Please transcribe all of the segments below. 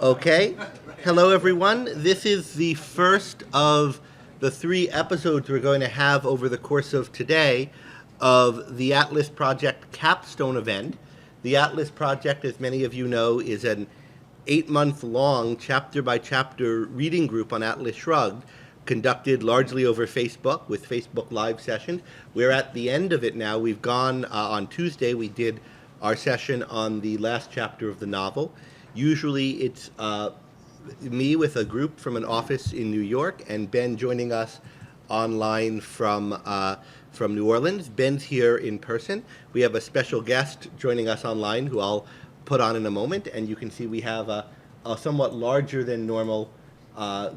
Okay. Hello, everyone. This is the first of the 3 episodes we're going to have over the course of today of the Atlas Project capstone event. The Atlas Project, as many of you know, is an 8-month-long, chapter-by-chapter reading group on Atlas Shrugged, conducted largely over Facebook with Facebook Live sessions. We're at the end of it now. We've gone on Tuesday. We did our session on the last chapter of the novel. Usually it's me with a group from an office in New York and Ben joining us online from New Orleans. Ben's here in person. We have a special guest joining us online who I'll put on in a moment, and you can see we have a somewhat larger than normal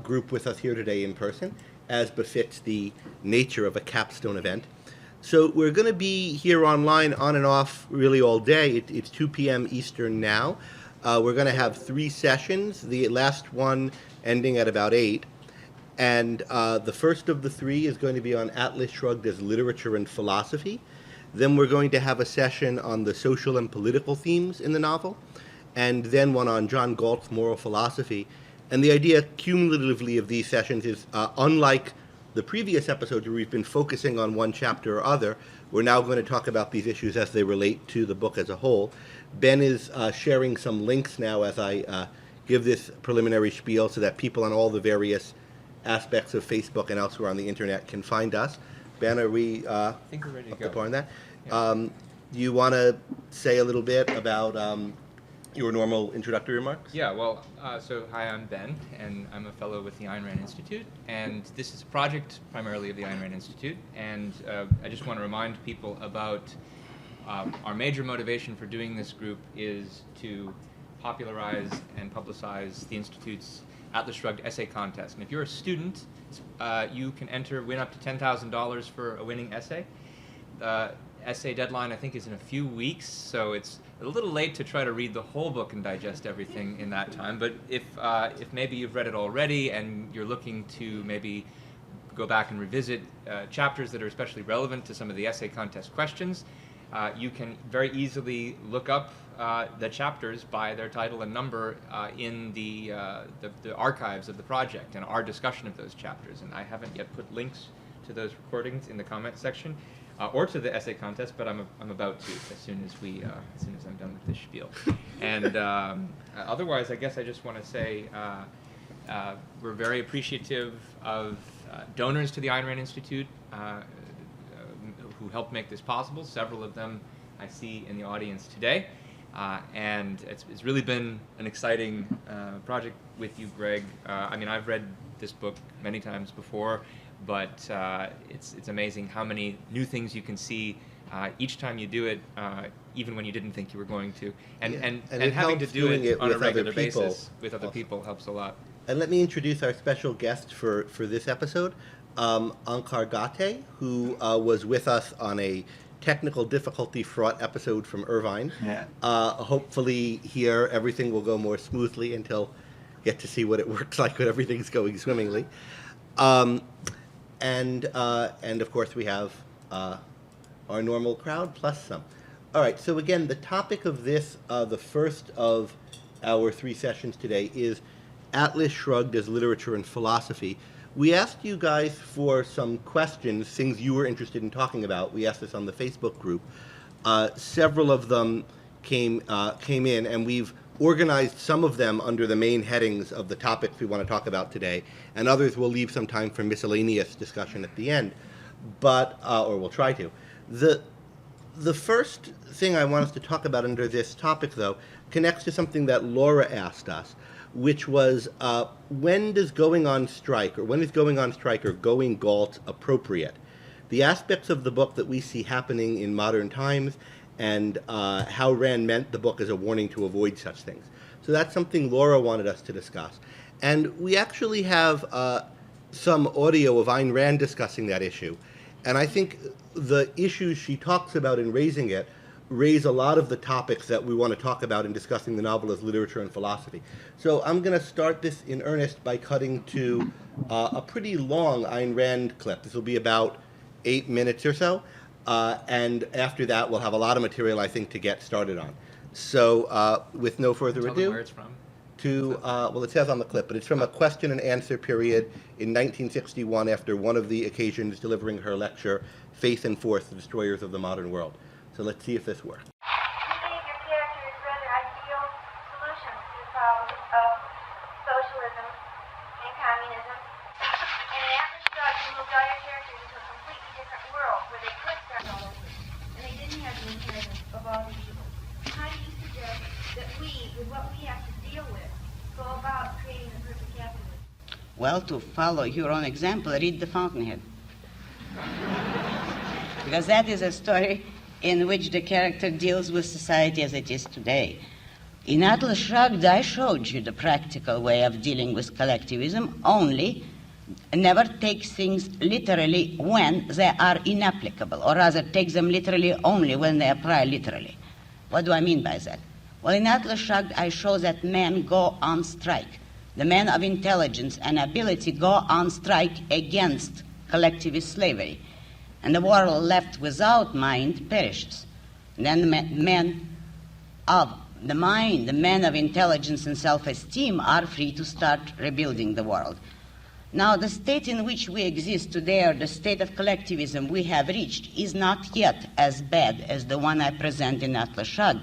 group with us here today in person, as befits the nature of a capstone event. So we're going to be here online on and off really all day. It's 2 p.m. Eastern now. We're going to have 3 sessions, the last one ending at about 8. And the first of the 3 is going to be on Atlas Shrugged as literature and philosophy. Then we're going to have a session on the social and political themes in the novel, and then one on John Galt's moral philosophy. And the idea cumulatively of these sessions is, unlike the previous episodes where we've been focusing on one chapter or other, we're now going to talk about these issues as they relate to the book as a whole. Ben is sharing some links now as I give this preliminary spiel so that people on all the various aspects of Facebook and elsewhere on the internet can find us. Ben, are we I think we're ready to go. on that? Yeah. You want to say a little bit about your normal introductory remarks? Yeah, well, so hi, I'm Ben, and I'm a fellow with the Ayn Rand Institute, and this is a project primarily of the Ayn Rand Institute, and I just want to remind people about our major motivation for doing this group is to popularize and publicize the Institute's Atlas Shrugged essay contest. And if you're a student, you can win up to $10,000 for a winning essay. The essay deadline, I think, is in a few weeks, so it's a little late to try to read the whole book and digest everything in that time. But if maybe you've read it already and you're looking to maybe go back and revisit chapters that are especially relevant to some of the essay contest questions, you can very easily look up the chapters by their title and number in the archives of the project and our discussion of those chapters. And I haven't yet put links to those recordings in the comment section or to the essay contest, but I'm about to as soon as I'm done with this spiel. And otherwise, I guess I just want to say we're very appreciative of donors to the Ayn Rand Institute who helped make this possible. Several of them I see in the audience today. And it's really been an exciting project with you, Greg. I mean, I've read this book many times before, but it's amazing how many new things you can see each time you do it, even when you didn't think you were going to. And having to do it on a regular basis with other people helps a lot. And let me introduce our special guest for this episode, Ankar Gate, who was with us on a technical difficulty-fraught episode from Irvine. Yeah. Hopefully here everything will go more smoothly until get to see what it works like when everything's going swimmingly. And of course we have our normal crowd plus some. All right, so again, the topic of this, the first of our 3 sessions today, is Atlas Shrugged as literature and philosophy. We asked you guys for some questions, things you were interested in talking about. We asked this on the Facebook group. Several of them came in, and we've organized some of them under the main headings of the topics we want to talk about today, and others we'll leave some time for miscellaneous discussion at the end, but or we'll try to. The first thing I want us to talk about under this topic, though, connects to something that Laura asked us, which was when is going on strike or going Galt appropriate? The aspects of the book that we see happening in modern times and how Rand meant the book as a warning to avoid such things. So that's something Laura wanted us to discuss. And we actually have some audio of Ayn Rand discussing that issue. And I think the issues she talks about in raising it raise a lot of the topics that we want to talk about in discussing the novel as literature and philosophy. So I'm going to start this in earnest by cutting to a pretty long Ayn Rand clip. This will be about 8 minutes or so. And after that, we'll have a lot of material, I think, to get started on. So with no further Tell ado, them where it's from. to, well, it says on the clip, but it's from a question and answer period in 1961 after one of the occasions delivering her lecture, Faith and Force, the Destroyers of the Modern World. So let's see if this works. You believe your character is rather ideal solution to the problems of socialism and communism. And in Atlas Shrugged, you moved all your characters into a completely different world where they could start all over. And they didn't have the inheritance of all the evil. How do you suggest that we, with what we have to deal with, go about creating the perfect capitalism? Well, to follow your own example, read the Fountainhead. Because that is a story in which the character deals with society as it is today. In Atlas Shrugged, I showed you the practical way of dealing with collectivism, only never take things literally when they are inapplicable, or rather take them literally only when they apply literally. What do I mean by that? Well, in Atlas Shrugged, I show that men go on strike. The men of intelligence and ability go on strike against collectivist slavery. And the world left without mind perishes. And then the men of the mind, the men of intelligence and self-esteem are free to start rebuilding the world. Now, the state in which we exist today, or the state of collectivism we have reached, is not yet as bad as the one I present in Atlas Shrugged.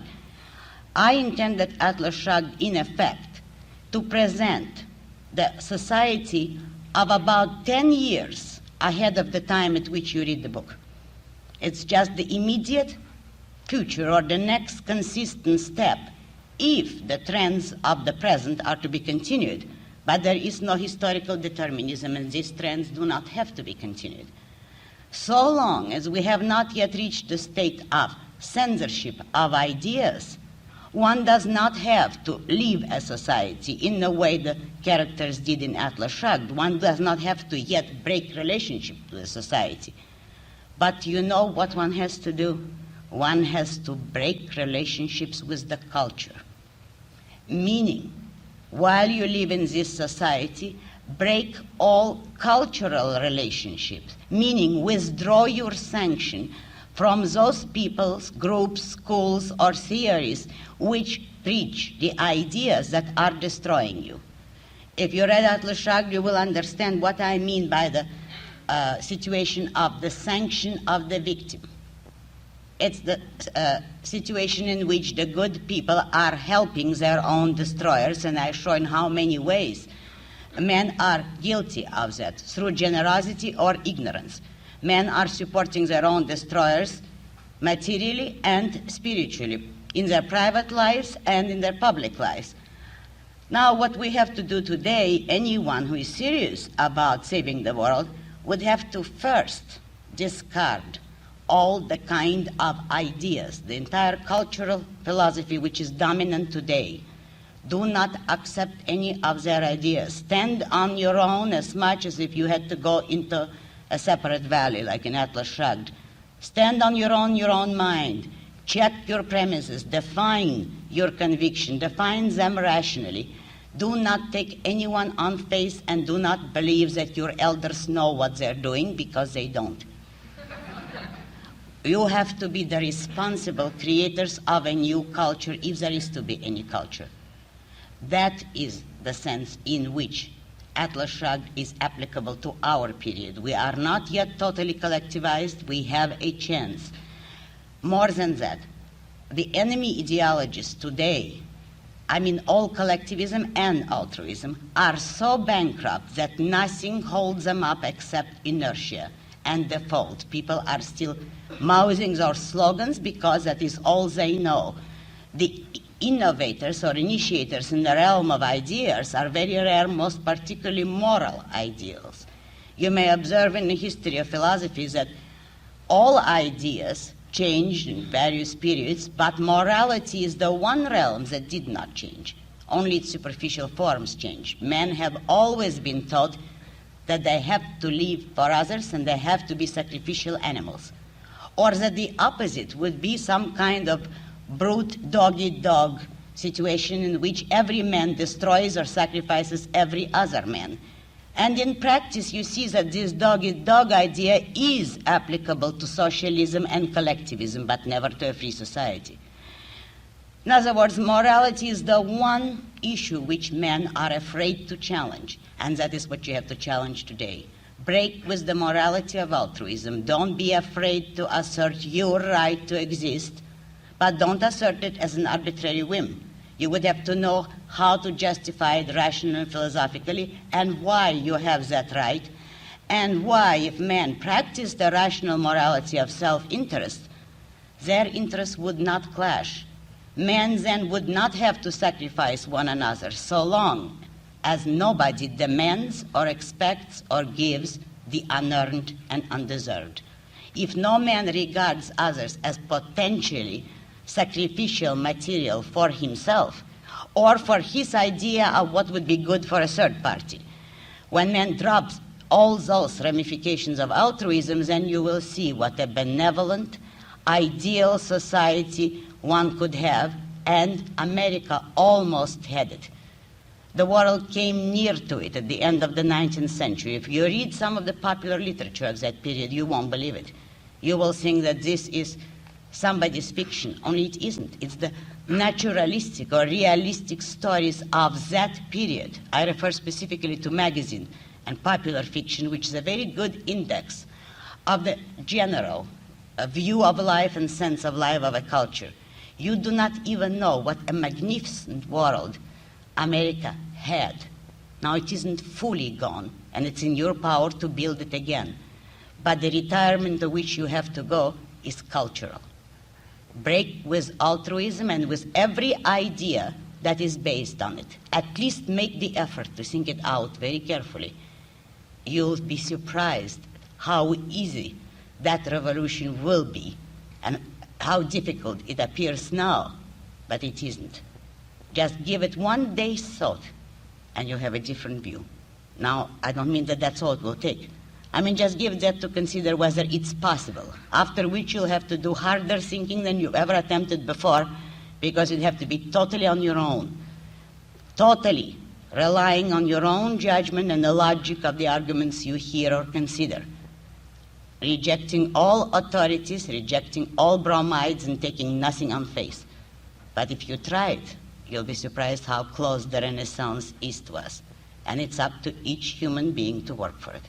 I intended Atlas Shrugged, in effect, to present the society of about 10 years ahead of the time at which you read the book. It's just the immediate future or the next consistent step if the trends of the present are to be continued. But there is no historical determinism, and these trends do not have to be continued. So long as we have not yet reached the state of censorship of ideas, one does not have to leave a society in the way the characters did in Atlas Shrugged. One does not have to yet break relationship with society. But you know what one has to do? One has to break relationships with the culture. Meaning, while you live in this society, break all cultural relationships, meaning withdraw your sanction from those peoples, groups, schools, or theories which preach the ideas that are destroying you. If you read Atlas Shrugged, you will understand what I mean by the situation of the sanction of the victim. It's the situation in which the good people are helping their own destroyers, and I show in how many ways men are guilty of that, through generosity or ignorance. Men are supporting their own destroyers materially and spiritually, in their private lives and in their public lives. Now, what we have to do today, anyone who is serious about saving the world would have to first discard all the kind of ideas, the entire cultural philosophy which is dominant today. Do not accept any of their ideas. Stand on your own as much as if you had to go into a separate valley, like in Atlas Shrugged. Stand on your own mind. Check your premises. Define your conviction. Define them rationally. Do not take anyone on faith, and do not believe that your elders know what they're doing, because they don't. You have to be the responsible creators of a new culture, if there is to be any culture. That is the sense in which Atlas Shrugged is applicable to our period. We are not yet totally collectivized. We have a chance. More than that, the enemy ideologies today, I mean all collectivism and altruism, are so bankrupt that nothing holds them up except inertia and default. People are still mouthing their slogans because that is all they know. The innovators or initiators in the realm of ideas are very rare, most particularly moral ideals. You may observe in the history of philosophy that all ideas changed in various periods, but morality is the one realm that did not change. Only its superficial forms changed. Men have always been taught that they have to live for others and they have to be sacrificial animals. Or that the opposite would be some kind of brute dog-eat-dog situation in which every man destroys or sacrifices every other man. And in practice, you see that this dog-eat-dog idea is applicable to socialism and collectivism, but never to a free society. In other words, morality is the one issue which men are afraid to challenge, and that is what you have to challenge today. Break with the morality of altruism. Don't be afraid to assert your right to exist, but don't assert it as an arbitrary whim. You would have to know how to justify it rationally and philosophically, and why you have that right, and why, if men practice the rational morality of self-interest, their interests would not clash. Men then would not have to sacrifice one another so long as nobody demands or expects or gives the unearned and undeserved. If no man regards others as potentially sacrificial material for himself or for his idea of what would be good for a third party, when man drops all those ramifications of altruism, then you will see what a benevolent, ideal society one could have, and America almost had it. The world came near to it at the end of the 19th century. If you read some of the popular literature of that period, you won't believe it. You will think that this is somebody's fiction, only it isn't. It's the naturalistic or realistic stories of that period. I refer specifically to magazine and popular fiction, which is a very good index of the general view of life and sense of life of a culture. You do not even know what a magnificent world America had. Now it isn't fully gone, and it's in your power to build it again. But the retirement to which you have to go is cultural. Break with altruism and with every idea that is based on it. At least make the effort to think it out very carefully. You'll be surprised how easy that revolution will be and how difficult it appears now, but it isn't. Just give it one day's thought, and you have a different view. Now, I don't mean that that's all it will take. I mean, just give that to consider whether it's possible, after which you'll have to do harder thinking than you've ever attempted before, because you'd have to be totally on your own, totally relying on your own judgment and the logic of the arguments you hear or consider, rejecting all authorities, rejecting all bromides, and taking nothing on faith. But if you try it, you'll be surprised how close the Renaissance is to us. And it's up to each human being to work for it.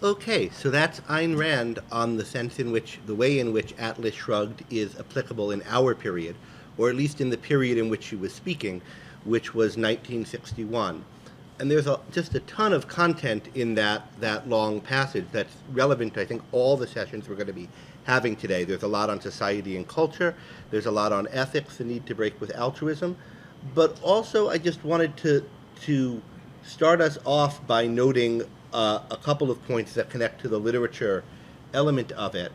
Okay, so that's Ayn Rand on the way in which Atlas Shrugged is applicable in our period, or at least in the period in which she was speaking, which was 1961. And there's just a ton of content in that long passage that's relevant to, I think, all the sessions we're going to be having today. There's a lot on society and culture. There's a lot on ethics, the need to break with altruism. But also, I just wanted to start us off by noting a couple of points that connect to the literature element of it.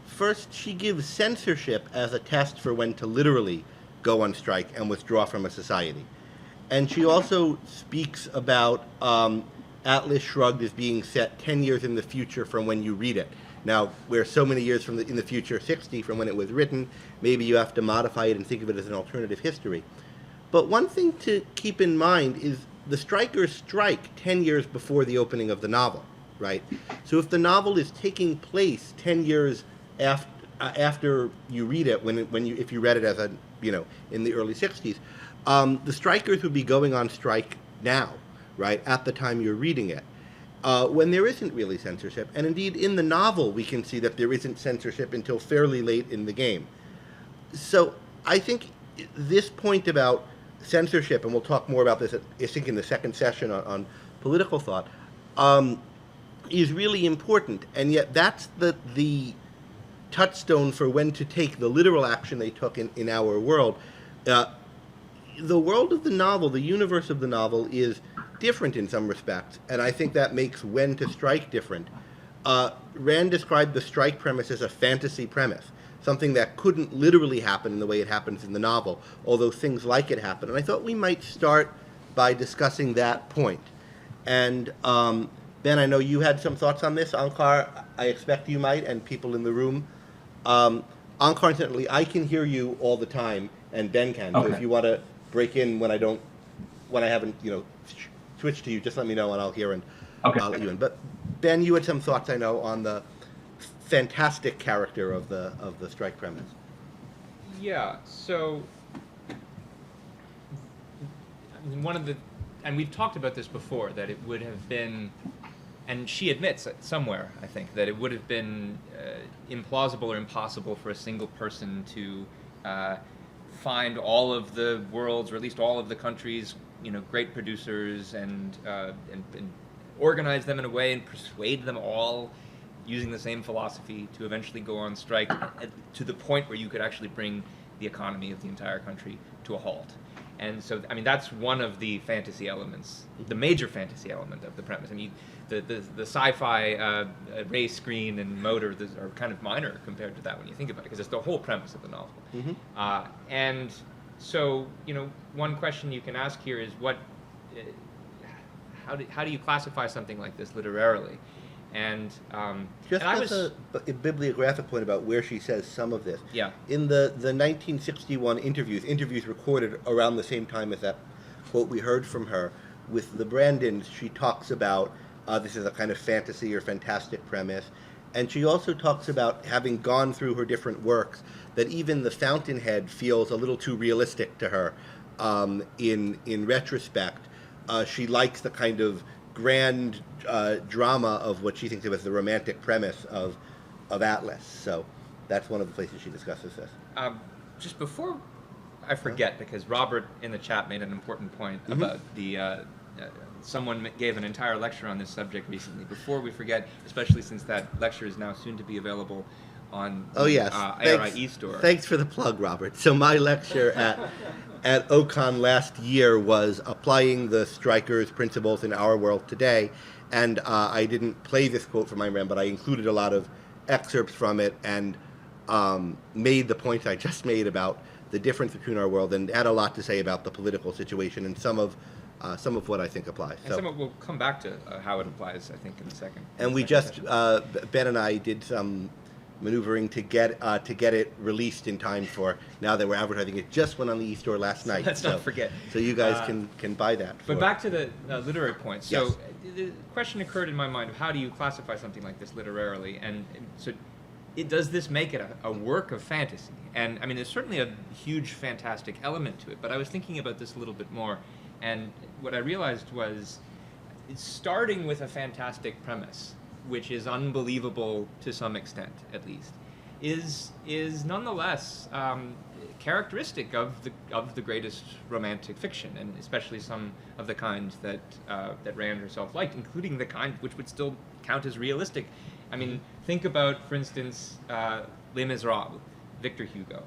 First, she gives censorship as a test for when to literally go on strike and withdraw from a society. And she also speaks about Atlas Shrugged as being set 10 years in the future from when you read it. Now, we're so many years in the future, 60 from when it was written, maybe you have to modify it and think of it as an alternative history. But one thing to keep in mind is the strikers strike 10 years before the opening of the novel, right? So if the novel is taking place 10 years after you read it, if you read it as in the early 60s, the strikers would be going on strike now, right, at the time you're reading it, when there isn't really censorship. And indeed, in the novel, we can see that there isn't censorship until fairly late in the game. So I think this point about censorship, and we'll talk more about this, I think, in the second session on political thought, is really important. And yet that's the touchstone for when to take the literal action they took in our world. The world of the novel, the universe of the novel, is different in some respects, and I think that makes when to strike different. Rand described the strike premise as a fantasy premise, something that couldn't literally happen in the way it happens in the novel, although things like it happen. And I thought we might start by discussing that point. And Ben, I know you had some thoughts on this. Ankar, I expect you might, and people in the room. Ankar, incidentally, I can hear you all the time, and Ben can. Okay. So if you want to break in when I haven't, switched to you, just let me know and I'll hear and okay. I'll let you in. But Ben, you had some thoughts, I know, on the fantastic character of the strike premise. Yeah, so and we've talked about this before, that it would have been, and she admits it somewhere, I think, that it would have been implausible or impossible for a single person to find all of the world's, or at least all of the countries', great producers and organize them in a way and persuade them all using the same philosophy to eventually go on strike to the point where you could actually bring the economy of the entire country to a halt. And so, that's one of the fantasy elements, the major fantasy element of the premise. The sci-fi race screen and motor are kind of minor compared to that when you think about it, because it's the whole premise of the novel. Mm-hmm. And so, one question you can ask here is how do you classify something like this literarily? And just and as a bibliographic point about where she says some of this. Yeah. In the 1961 interviews recorded around the same time as that quote we heard from her with the Brandons, she talks about this is a kind of fantasy or fantastic premise, and she also talks about having gone through her different works that even the Fountainhead feels a little too realistic to her. In retrospect, she likes the kind of grand drama of what she thinks of as the romantic premise of Atlas. So that's one of the places she discusses this. Just before I forget, because Robert in the chat made an important point about the someone gave an entire lecture on this subject recently. Before we forget, especially since that lecture is now soon to be available on ARI eStore. Thanks for the plug, Robert. So my lecture at Ocon last year was applying the strikers' principles in our world today, and I didn't play this quote from Ayn Rand, but I included a lot of excerpts from it and made the points I just made about the difference between our world, and had a lot to say about the political situation and some of what I think applies. And some of we'll come back to how it applies, I think, in a second. And we just Ben and I did some maneuvering to get it released in time for now that we're advertising. It just went on the eStore last night. Let's not forget. So you guys can buy that. But back to the literary point. So yes. The question occurred in my mind of how do you classify something like this literarily, and so does this make it a work of fantasy? And there's certainly a huge fantastic element to it, but I was thinking about this a little bit more, and what I realized was it's starting with a fantastic premise, which is unbelievable to some extent, at least, is nonetheless characteristic of the greatest romantic fiction, and especially some of the kind that Rand herself liked, including the kind which would still count as realistic. Think about, for instance, Les Miserables, Victor Hugo.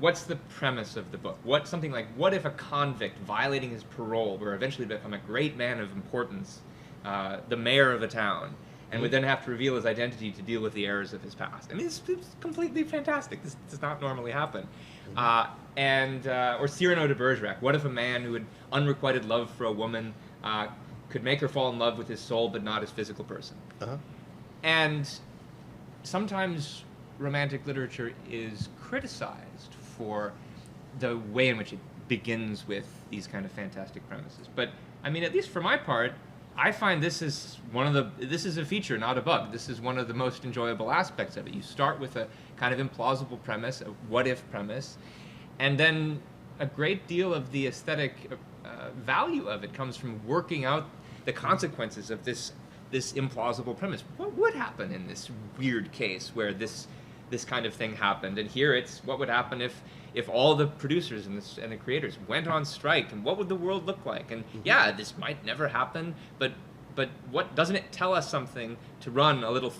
What's the premise of the book? What if a convict violating his parole were eventually to become a great man of importance, the mayor of a town, and would then have to reveal his identity to deal with the errors of his past? It's completely fantastic. This does not normally happen. Or Cyrano de Bergerac. What if a man who had unrequited love for a woman could make her fall in love with his soul but not his physical person? Uh-huh. And sometimes romantic literature is criticized for the way in which it begins with these kind of fantastic premises. But at least for my part, I find this is a feature, not a bug. This is one of the most enjoyable aspects of it. You start with a kind of implausible premise, a what-if premise, and then a great deal of the aesthetic value of it comes from working out the consequences of this implausible premise. What would happen in this weird case where this kind of thing happened? And here it's what would happen if all the producers and the creators went on strike, and what would the world look like? And yeah, this might never happen, but what doesn't it tell us something to run a little,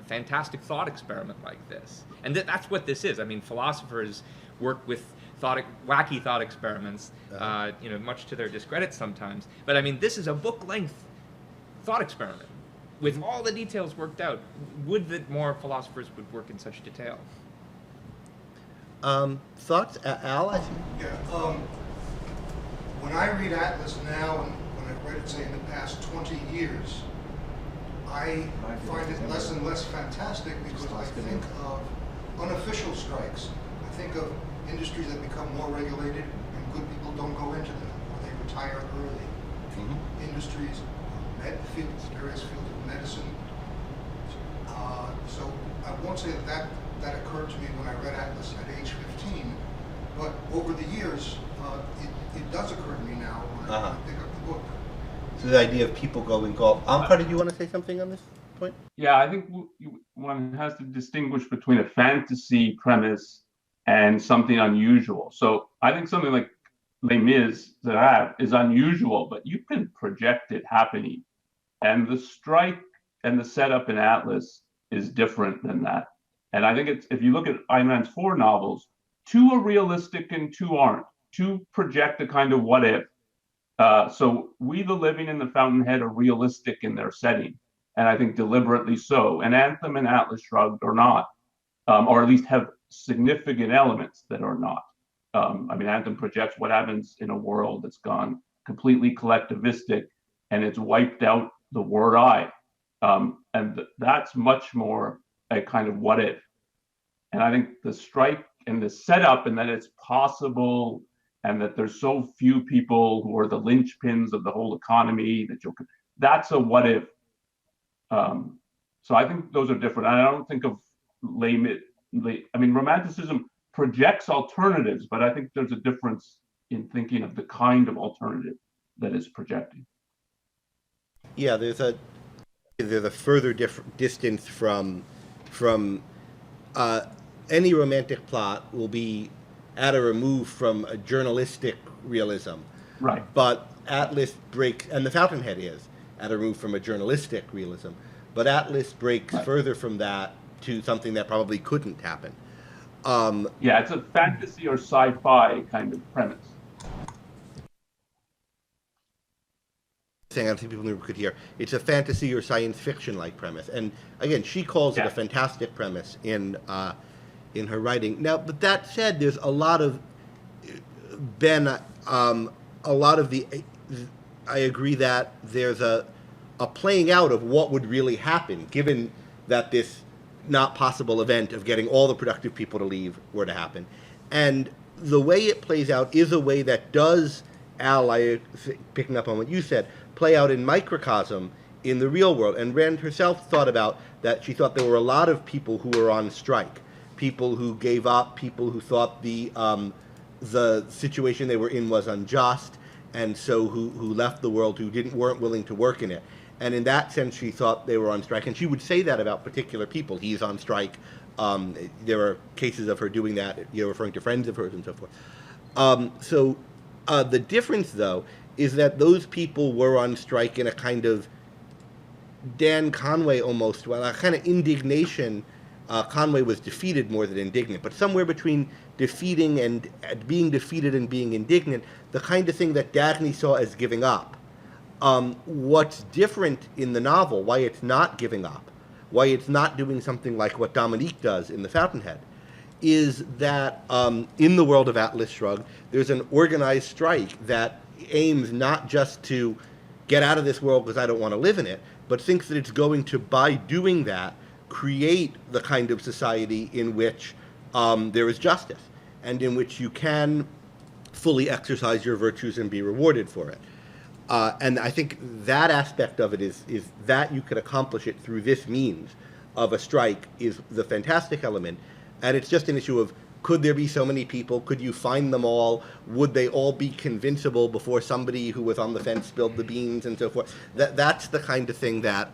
fantastic thought experiment like this? And that's what this is. Philosophers work with wacky thought experiments, much to their discredit sometimes. But this is a book-length thought experiment with all the details worked out. Would that more philosophers would work in such detail? Thoughts, Al? Yeah. When I read Atlas now, and when I've read it, say, in the past 20 years, I find it less and less fantastic because I think of unofficial strikes. I think of industries that become more regulated and good people don't go into them, or they retire early. Industries, various fields of medicine. So I won't say that that occurred to me when I read Atlas at age 15, but over the years, it does occur to me now when I pick up the book. So the idea of people going golf. Amkar, did you want to say something on this point? Yeah, I think one has to distinguish between a fantasy premise and something unusual. So I think something like Les Miserables is unusual, but you can project it happening. And the strike and the setup in Atlas is different than that. And I think if you look at Ayn Rand's 4 novels, 2 are realistic and 2 aren't. 2 project a kind of what if. So We the Living and the Fountainhead are realistic in their setting, and I think deliberately so. And Anthem and Atlas Shrugged are not, or at least have significant elements that are not. I mean, Anthem projects what happens in a world that's gone completely collectivistic, and it's wiped out the word I. And that's much more a kind of what if. And I think the strike and the setup, and that it's possible, and that there's so few people who are the linchpins of the whole economy that's a what if. So I think those are different. I don't think of romanticism projects alternatives, but I think there's a difference in thinking of the kind of alternative that is projecting. Yeah, there's a further distance from any romantic plot will be at a remove from a journalistic realism. Right. But Atlas breaks, and the Fountainhead is at a remove from a journalistic realism. But Atlas breaks further from that to something that probably couldn't happen. Yeah, it's a fantasy or sci-fi kind of premise. I don't think people could hear. It's a fantasy or science fiction-like premise, and again, she calls it a fantastic premise in her writing. Now, but that said, there's a lot of I agree that there's a playing out of what would really happen, given that this not possible event of getting all the productive people to leave were to happen, and the way it plays out is a way that does, Al, picking up on what you said, play out in microcosm in the real world. And Rand herself thought about that. She thought there were a lot of people who were on strike, people who gave up, people who thought the situation they were in was unjust, and so who left the world, who weren't willing to work in it. And in that sense, she thought they were on strike. And she would say that about particular people. He's on strike. There are cases of her doing that, referring to friends of hers and so forth. The difference, though, is that those people were on strike in a kind of Dan Conway almost, a kind of indignation. Conway was defeated more than indignant, but somewhere between defeating and being defeated and being indignant, the kind of thing that Daphne saw as giving up. What's different in the novel, why it's not giving up, why it's not doing something like what Dominique does in The Fountainhead, is that in the world of Atlas Shrugged, there's an organized strike that aims not just to get out of this world because I don't want to live in it, but thinks that it's going to, by doing that, create the kind of society in which there is justice and in which you can fully exercise your virtues and be rewarded for it. And I think that aspect of it is that you could accomplish it through this means of a strike is the fantastic element. And it's just an issue of, could there be so many people? Could you find them all? Would they all be convincible before somebody who was on the fence spilled the beans and so forth? That's the kind of thing that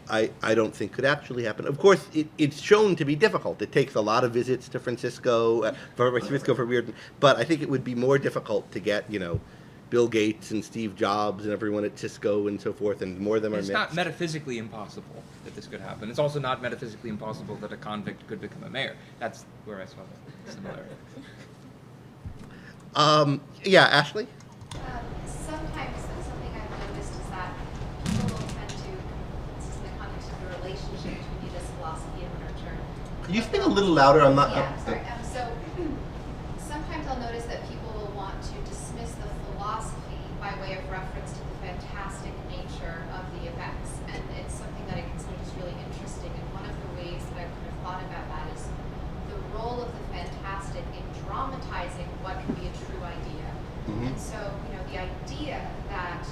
I don't think could actually happen. Of course, it's shown to be difficult. It takes a lot of visits to Francisco for Reardon, but I think it would be more difficult to get, Bill Gates and Steve Jobs and everyone at Cisco and so forth, and more of them are mixed. It's not metaphysically impossible that this could happen. It's also not metaphysically impossible that a convict could become a mayor. That's where I saw the similarity. Yeah, Ashley? Sometimes something I've noticed is that people will tend to, this is in the context of the relationship between this philosophy and literature. Could you speak a little louder? I'm not... Yeah, sorry. So sometimes I'll notice that people will want to dismiss the philosophy by way of reference to the fantastic nature of the events. And it's something that I consider just really interesting. And one of the ways that I've kind of thought about that is the role of the fantastic in dramatizing what can be a true idea. And so, the idea that,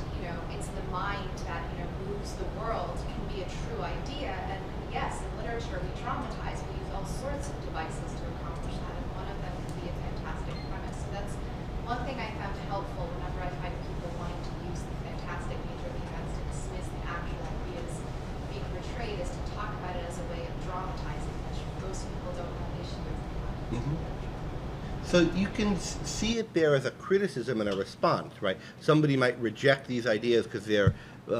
it's the mind that, moves the world can be a true idea. And yes, in literature we dramatize, we use all sorts So you can see it there as a criticism and a response, right? Somebody might reject these ideas because they're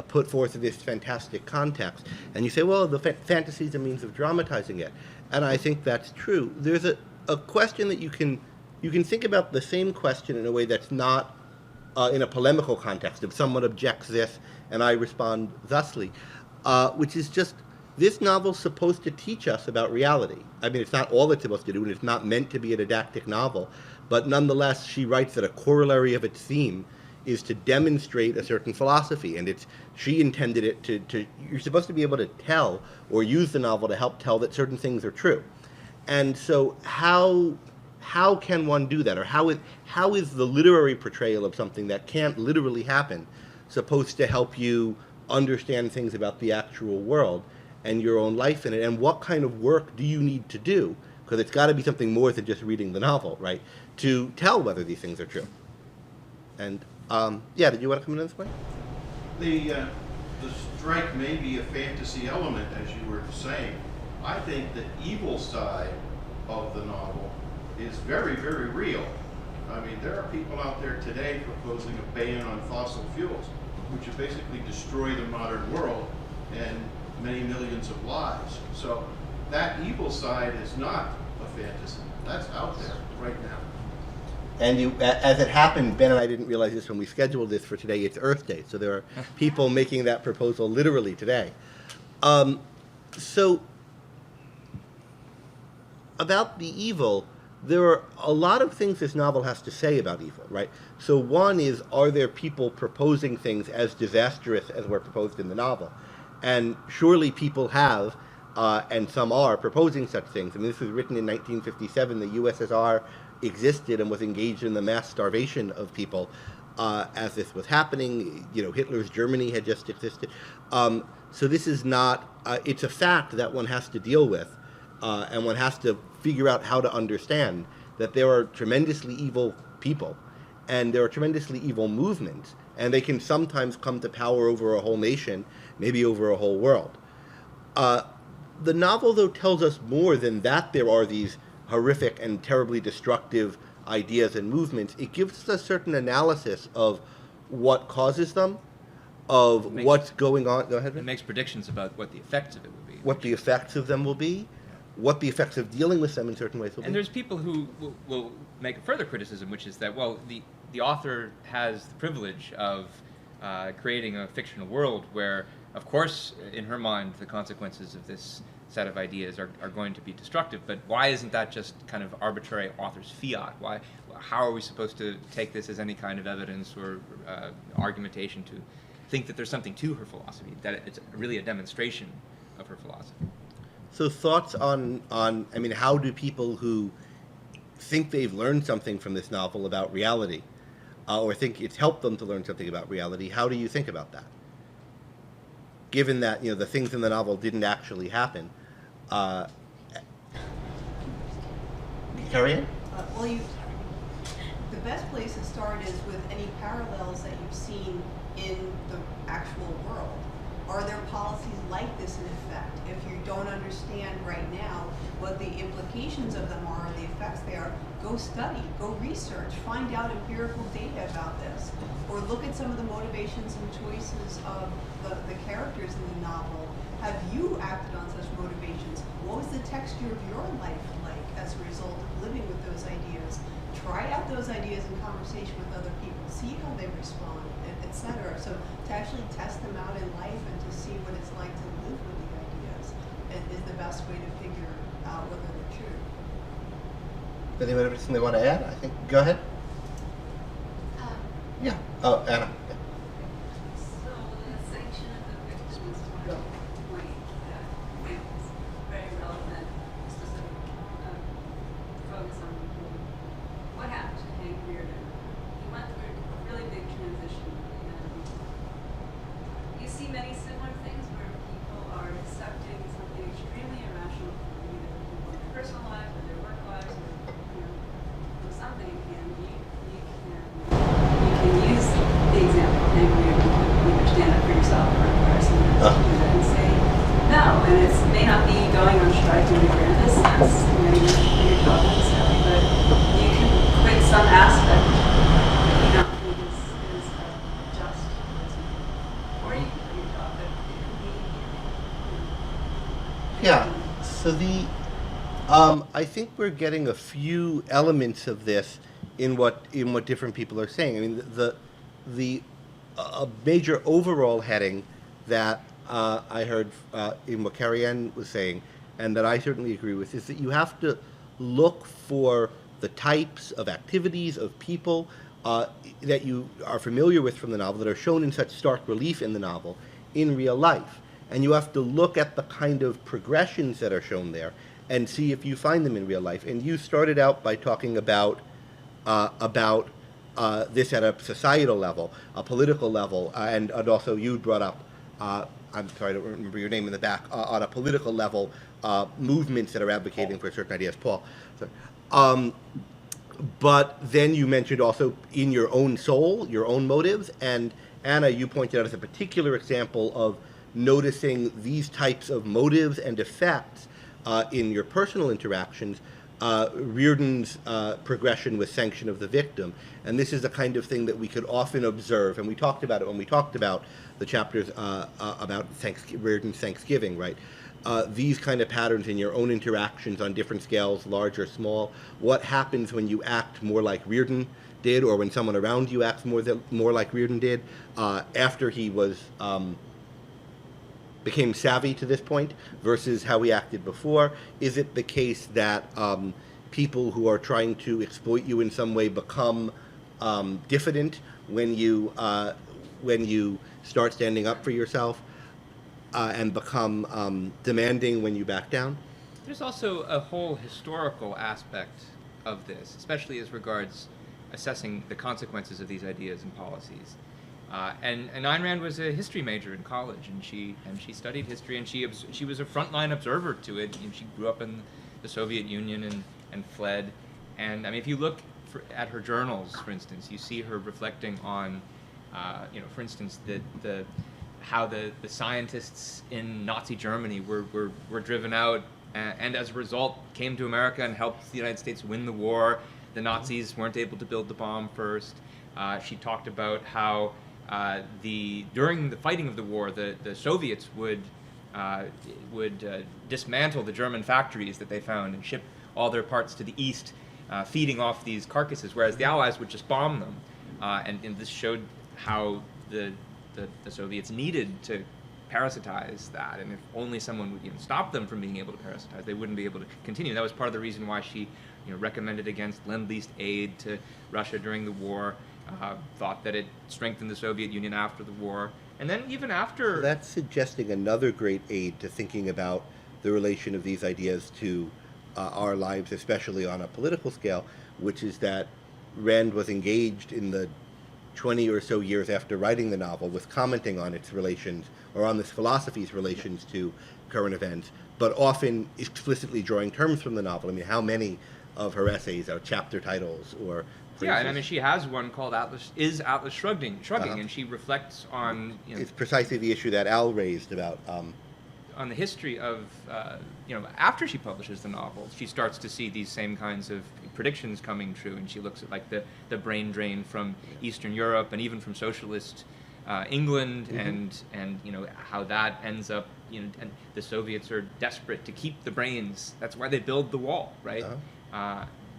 put forth in this fantastic context, and you say, well, the fantasy is a means of dramatizing it, and I think that's true. There's a question that you can think about the same question in a way that's not in a polemical context. If someone objects this and I respond thusly, which is just, this novel's supposed to teach us about reality. I mean, it's not all it's supposed to do, and it's not meant to be a didactic novel, but nonetheless, she writes that a corollary of its theme is to demonstrate a certain philosophy, and she intended it to you're supposed to be able to tell or use the novel to help tell that certain things are true. And so how can one do that, or how is the literary portrayal of something that can't literally happen supposed to help you understand things about the actual world and your own life in it, and what kind of work do you need to do, because it's got to be something more than just reading the novel, right, to tell whether these things are true. And yeah, did you want to come in on this point? The strike may be a fantasy element, as you were saying. I think the evil side of the novel is very, very real. I mean, there are people out there today proposing a ban on fossil fuels, which would basically destroy the modern world and many millions of lives. So that evil side is not a fantasy. That's out there right now. And as it happened, Ben and I didn't realize this when we scheduled this for today. It's Earth Day, so there are people making that proposal literally today. So about the evil, there are a lot of things this novel has to say about evil, right? So one is, are there people proposing things as disastrous as were proposed in the novel? And surely people have, and some are, proposing such things. I mean, this was written in 1957. The USSR existed and was engaged in the mass starvation of people as this was happening. You know, Hitler's Germany had just existed. So this is not, it's a fact that one has to deal with, and one has to figure out how to understand that there are tremendously evil people, and there are tremendously evil movements, and they can sometimes come to power over a whole nation, maybe over a whole world. The novel, though, tells us more than that there are these horrific and terribly destructive ideas and movements. It gives us a certain analysis of what causes them, of what's going on. Go ahead, Ben. It makes predictions about what the effects of it will be. What the effects of them will be, what the effects of dealing with them in certain ways will be. And there's people who will make a further criticism, which is that, well, the author has the privilege of creating a fictional world where, of course, in her mind, the consequences of this set of ideas are going to be destructive, but why isn't that just kind of arbitrary author's fiat? How are we supposed to take this as any kind of evidence or argumentation to think that there's something to her philosophy, that it's really a demonstration of her philosophy? So thoughts on I mean, how do people who think they've learned something from this novel about reality, or think it's helped them to learn something about reality, how do you think about that? Given that, you know, the things in the novel didn't actually happen. Carrie Ann? The best place to start is with any parallels that you've seen in the actual world. Are there policies like this in effect? If you don't understand right now what the implications of them are, the effects they are, go study, go research, find out empirical data about this, or look at some of the motivations and choices of the characters in the novel. Have you acted on such motivations? What was the texture of your life like as a result of living with those ideas? Try out those ideas in conversation with other people, see how they respond, etc. So to actually test them out in life and to see what it's like to live with the ideas is the best way to figure out whether they're true. Anybody have anything they want to add? I think, go ahead. Yeah. Oh, Anna. Yeah. So the sanction of the victim is one point that is very relevant, specific focus on what happened to Hank Reardon. He went through a really big transition, and you see many similar things where people are accepting something extremely irrational, either in their personal lives or their work lives, or something, and you can use the I think we're getting a few elements of this in what different people are saying. I mean, the a major overall heading that I heard in what Carrie Ann was saying, and that I certainly agree with, is that you have to look for the types of activities of people that you are familiar with from the novel that are shown in such stark relief in the novel in real life. And you have to look at the kind of progressions that are shown there and see if you find them in real life. And you started out by talking about this at a societal level, a political level, and also you brought up, I'm sorry, I don't remember your name in the back, on a political level, movements that are advocating for certain ideas. Paul. Sorry. But then you mentioned also in your own soul, your own motives, and Anna, you pointed out as a particular example of noticing these types of motives and effects in your personal interactions, Reardon's progression with sanction of the victim. And this is the kind of thing that we could often observe, and we talked about it when we talked about the chapters about Reardon's Thanksgiving, right? These kind of patterns in your own interactions on different scales, large or small. What happens when you act more like Reardon did, or when someone around you acts more like Reardon did, after he was became savvy to this point versus how he acted before? Is it the case that people who are trying to exploit you in some way become diffident when you start standing up for yourself, and become demanding when you back down? There's also a whole historical aspect of this, especially as regards assessing the consequences of these ideas and policies. And Ayn Rand was a history major in college, and she studied history, and she was a frontline observer to it. She grew up in the Soviet Union and fled. And I mean, if you look at her journals, for instance, you see her reflecting on, for instance, how the scientists in Nazi Germany were driven out, and as a result came to America and helped the United States win the war. The Nazis weren't able to build the bomb first. She talked about how during the fighting of the war, the Soviets would dismantle the German factories that they found and ship all their parts to the east, feeding off these carcasses, whereas the Allies would just bomb them. And this showed how the Soviets needed to parasitize that, and if only someone would even stop them from being able to parasitize, they wouldn't be able to continue. That was part of the reason why she recommended against Lend-Lease aid to Russia during the war, thought that it strengthened the Soviet Union after the war, and then even after... So that's suggesting another great aid to thinking about the relation of these ideas to our lives, especially on a political scale, which is that Rand was engaged in the 20 or so years after writing the novel with commenting on its relations, or on this philosophy's relations to current events, but often explicitly drawing terms from the novel. I mean, how many of her essays are chapter titles or phrases? Yeah, and I mean, she has one called Atlas Shrugged, and she reflects on... It's precisely the issue that Al raised about... on the history of, after she publishes the novel, she starts to see these same kinds of predictions coming true, and she looks at like the brain drain from Eastern Europe and even from socialist England, and how that ends up, and the Soviets are desperate to keep the brains. That's why they build the wall, right?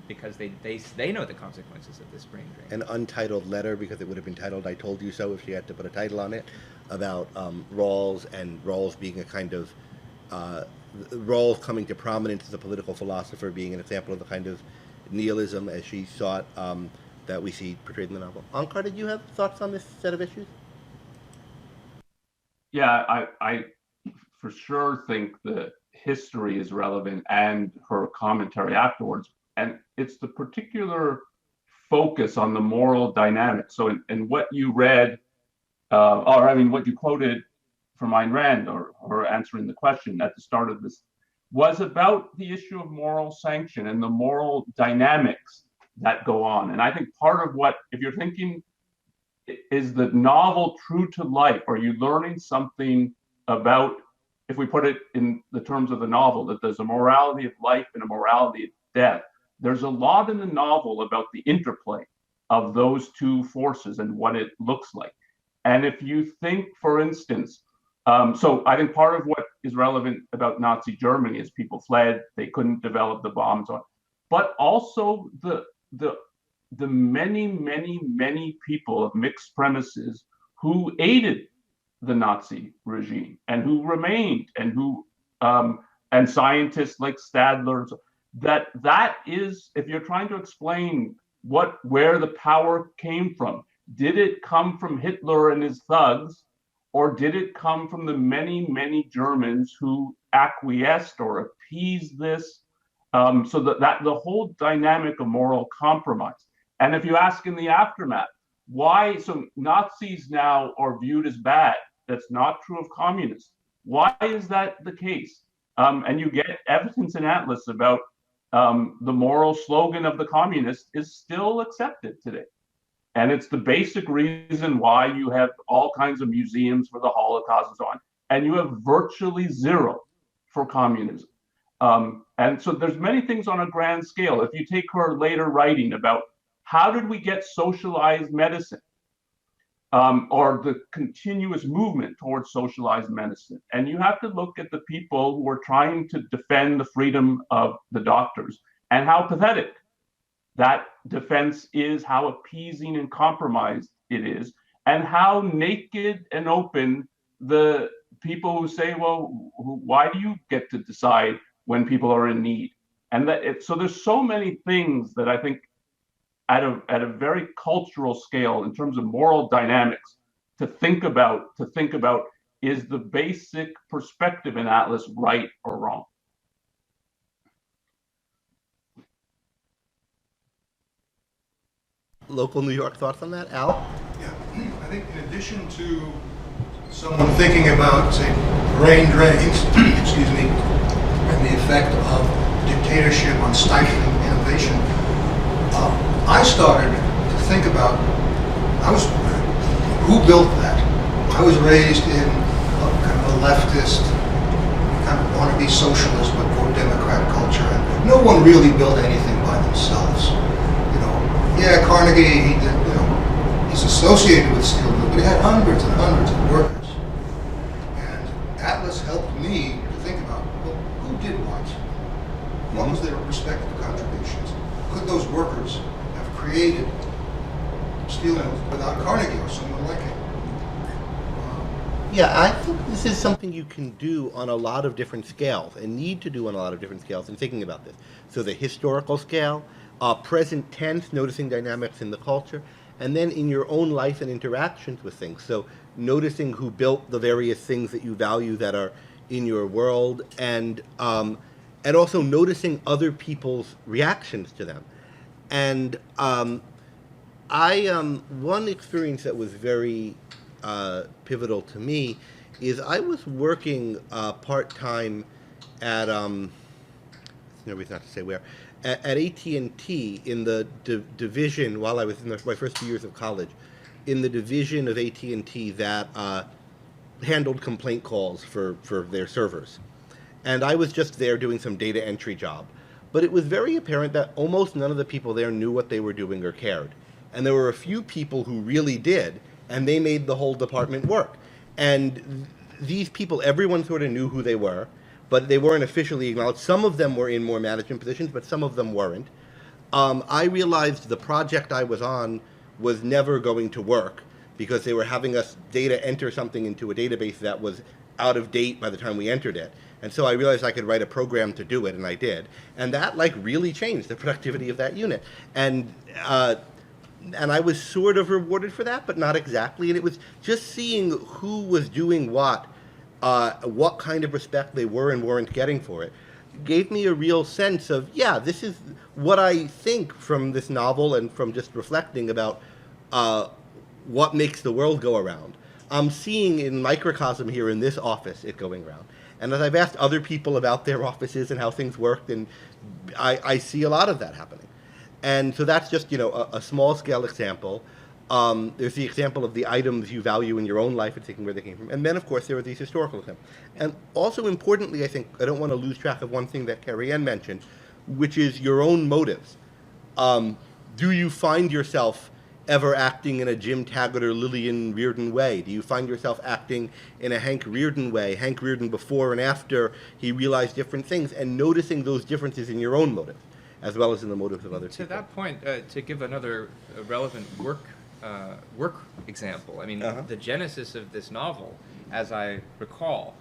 Because they know the consequences of this brain drain. An untitled letter, because it would have been titled "I Told You So" if she had to put a title on it, about Rawls, and Rawls being a kind of Rawls coming to prominence as a political philosopher, being an example of the kind of nihilism as she saw it, that we see portrayed in the novel. Ankar, did you have thoughts on this set of issues? Yeah, I for sure think the history is relevant and her commentary afterwards. And it's the particular focus on the moral dynamic. So in what you read, what you quoted from Ayn Rand, or answering the question at the start of this, was about the issue of moral sanction and the moral dynamics that go on. And I think part of what, if you're thinking, is the novel true to life? Are you learning something about, if we put it in the terms of the novel, that there's a morality of life and a morality of death? There's a lot in the novel about the interplay of those two forces and what it looks like. And if you think, for instance, So I think part of what is relevant about Nazi Germany is people fled, they couldn't develop the bombs on, but also the many people of mixed premises who aided the Nazi regime and who remained and who and scientists like Stadler. That is, if you're trying to explain where the power came from, did it come from Hitler and his thugs, or did it come from the many Germans who acquiesced or appeased this? So that the whole dynamic of moral compromise. And if you ask in the aftermath, why, so Nazis now are viewed as bad. That's not true of communists. Why is that the case? And you get evidence in Atlas about the moral slogan of the communists is still accepted today. And it's the basic reason why you have all kinds of museums for the Holocaust and so on. And you have virtually zero for communism. And so there's many things on a grand scale. If you take her later writing about how did we get socialized medicine, or the continuous movement towards socialized medicine, and you have to look at the people who are trying to defend the freedom of the doctors and how pathetic that defense is, how appeasing and compromised it is, and how naked and open the people who say, well, why do you get to decide when people are in need? And so there's so many things that I think at a very cultural scale in terms of moral dynamics to think about is the basic perspective in Atlas right or wrong? Local New York thoughts on that, Al? Yeah, I think in addition to someone thinking about, say, brain drains, excuse me, and the effect of dictatorship on stifling innovation, I started to think about, who built that? I was raised in kind of a leftist, kind of wannabe socialist, but more Democrat culture, and no one really built anything by themselves. Yeah, Carnegie, he's associated with steel, but he had hundreds and hundreds of workers. And Atlas helped me to think about, well, who did what? What was their respective contributions? Could those workers have created steel mills without Carnegie or someone like him? Yeah, I think this is something you can do on a lot of different scales and need to do on a lot of different scales in thinking about this. So the historical scale, present tense, noticing dynamics in the culture, and then in your own life and interactions with things. So noticing who built the various things that you value that are in your world, and also noticing other people's reactions to them. And one experience that was very pivotal to me is I was working part-time at, there's no reason not to say where, at AT&T in the division, while I was in my first few years of college, in the division of AT&T that handled complaint calls for their servers. And I was just there doing some data entry job. But it was very apparent that almost none of the people there knew what they were doing or cared. And there were a few people who really did, and they made the whole department work. And these people, everyone sort of knew who they were, but they weren't officially acknowledged. Some of them were in more management positions, but some of them weren't. I realized the project I was on was never going to work because they were having us data enter something into a database that was out of date by the time we entered it. And so I realized I could write a program to do it, and I did. And that really changed the productivity of that unit. And I was sort of rewarded for that, but not exactly. And it was just seeing who was doing what kind of respect they were and weren't getting for it, gave me a real sense of, yeah, this is what I think from this novel and from just reflecting about what makes the world go around. I'm seeing in microcosm here in this office it going around. And as I've asked other people about their offices and how things worked, and I see a lot of that happening. And so that's just, a small scale example. There's the example of the items you value in your own life and thinking where they came from. And then, of course, there are these historical examples. And also importantly, I think, I don't want to lose track of one thing that Carrie Ann mentioned, which is your own motives. Do you find yourself ever acting in a Jim Taggart or Lillian Reardon way? Do you find yourself acting in a Hank Reardon way, Hank Reardon before and after he realized different things, and noticing those differences in your own motive, as well as in the motives of other people? To that point, to give another relevant work example, I mean, the genesis of this novel, as I recall,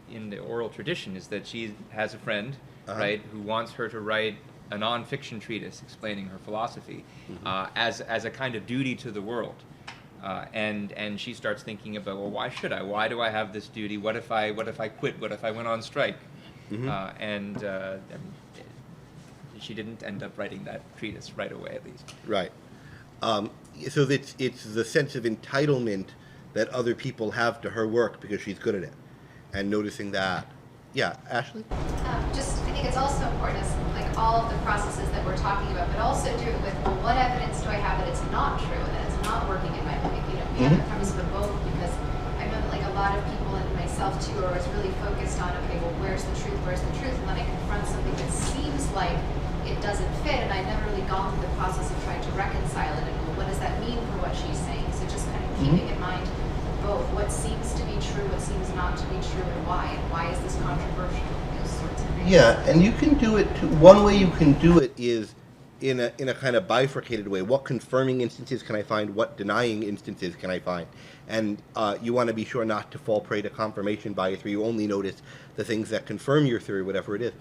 in the oral tradition, is that she has a friend, right, who wants her to write a non-fiction treatise explaining her philosophy as a kind of duty to the world. And she starts thinking about, well, why should I? Why do I have this duty? What if I quit? What if I went on strike? And she didn't end up writing that treatise right away, at least. Right. So it's the sense of entitlement that other people have to her work because she's good at it, and noticing that. Yeah, Ashley? I think it's also important, as like all of the processes that we're talking about, but also do it with, well, what evidence do I have that it's not true, that it's not working in my life? You know, we have the premise of both, because I know that like a lot of people, and myself too, are always really focused on, okay, well, where's the truth, and then I confront something that seems like it doesn't fit, and I've never really gone through the process of trying to reconcile it, and well, what does that mean for what she's saying? So just kind of keeping in mind both what seems to be true, what seems not to be true, and why is this controversial, those sorts of things. Yeah, and you can do it too. One way you can do it is in a kind of bifurcated way. What confirming instances can I find? What denying instances can I find? And you want to be sure not to fall prey to confirmation bias, where you only notice the things that confirm your theory, whatever it is.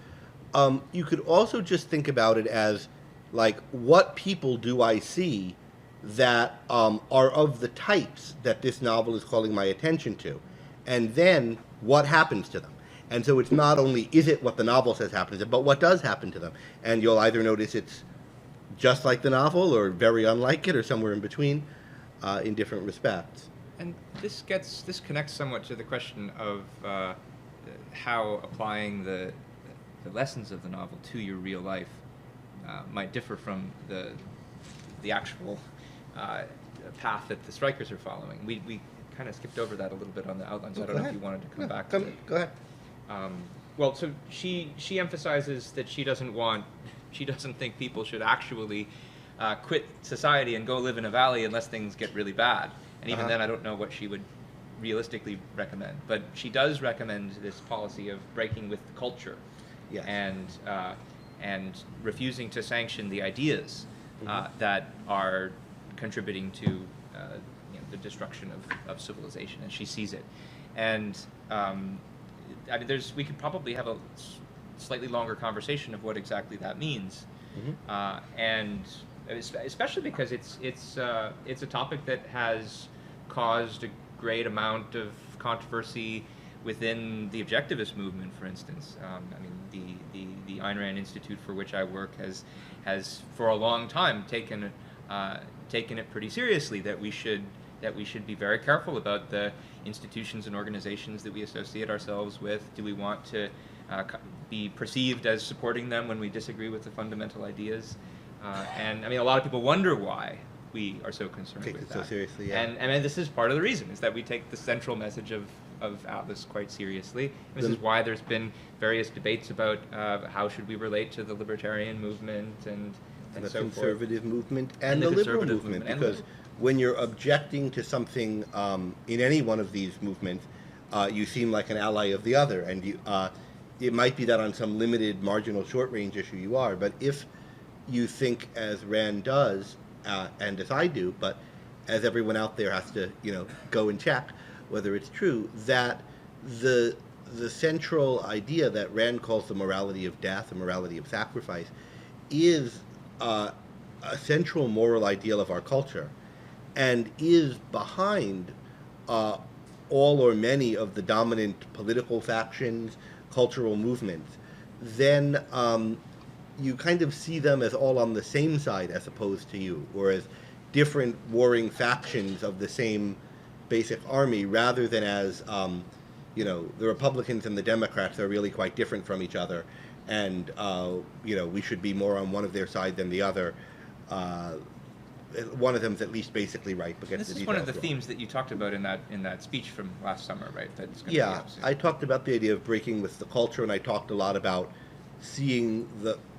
You could also just think about it as, like, what people do I see that are of the types that this novel is calling my attention to, and then what happens to them. And so it's not only is it what the novel says happens to them, but what does happen to them. And you'll either notice it's just like the novel, or very unlike it, or somewhere in between, in different respects. And this connects somewhat to the question of how applying the lessons of the novel to your real life might differ from the actual path that the strikers are following. We kind of skipped over that a little bit on the outline, so I don't know if you wanted to come back to it. Go ahead. Well, so she emphasizes that she doesn't think people should actually quit society and go live in a valley unless things get really bad. And even then, I don't know what she would realistically recommend. But she does recommend this policy of breaking with the culture, and refusing to sanction the ideas that are contributing to the destruction of civilization, as she sees it. And I mean, we could probably have a slightly longer conversation of what exactly that means, and especially because it's a topic that has caused a great amount of controversy within the objectivist movement, for instance. I mean, the Ayn Rand Institute, for which I work, has for a long time taken it pretty seriously, that we should be very careful about the institutions and organizations that we associate ourselves with. Do we want to be perceived as supporting them when we disagree with the fundamental ideas? And I mean, a lot of people wonder why we are so concerned with that. So seriously, yeah. And this is part of the reason, is that we take the central message of Atlas quite seriously. This is why there's been various debates about how should we relate to the libertarian movement and the so conservative forth. Movement and the liberal movement, because when you're objecting to something in any one of these movements, you seem like an ally of the other, and it might be that on some limited, marginal, short-range issue you are, but if you think as Rand does, and as I do, but as everyone out there has to, go and check whether it's true, that the central idea that Rand calls the morality of death, the morality of sacrifice, is a central moral ideal of our culture, and is behind all or many of the dominant political factions, cultural movements, then you kind of see them as all on the same side as opposed to you, or as different warring factions of the same basic army, rather than as, the Republicans and the Democrats are really quite different from each other, and, we should be more on one of their side than the other. One of them's at least basically right. But this is one of the themes that you talked about in that speech from last summer, right? That's going to be up soon. I talked about the idea of breaking with the culture, and I talked a lot about seeing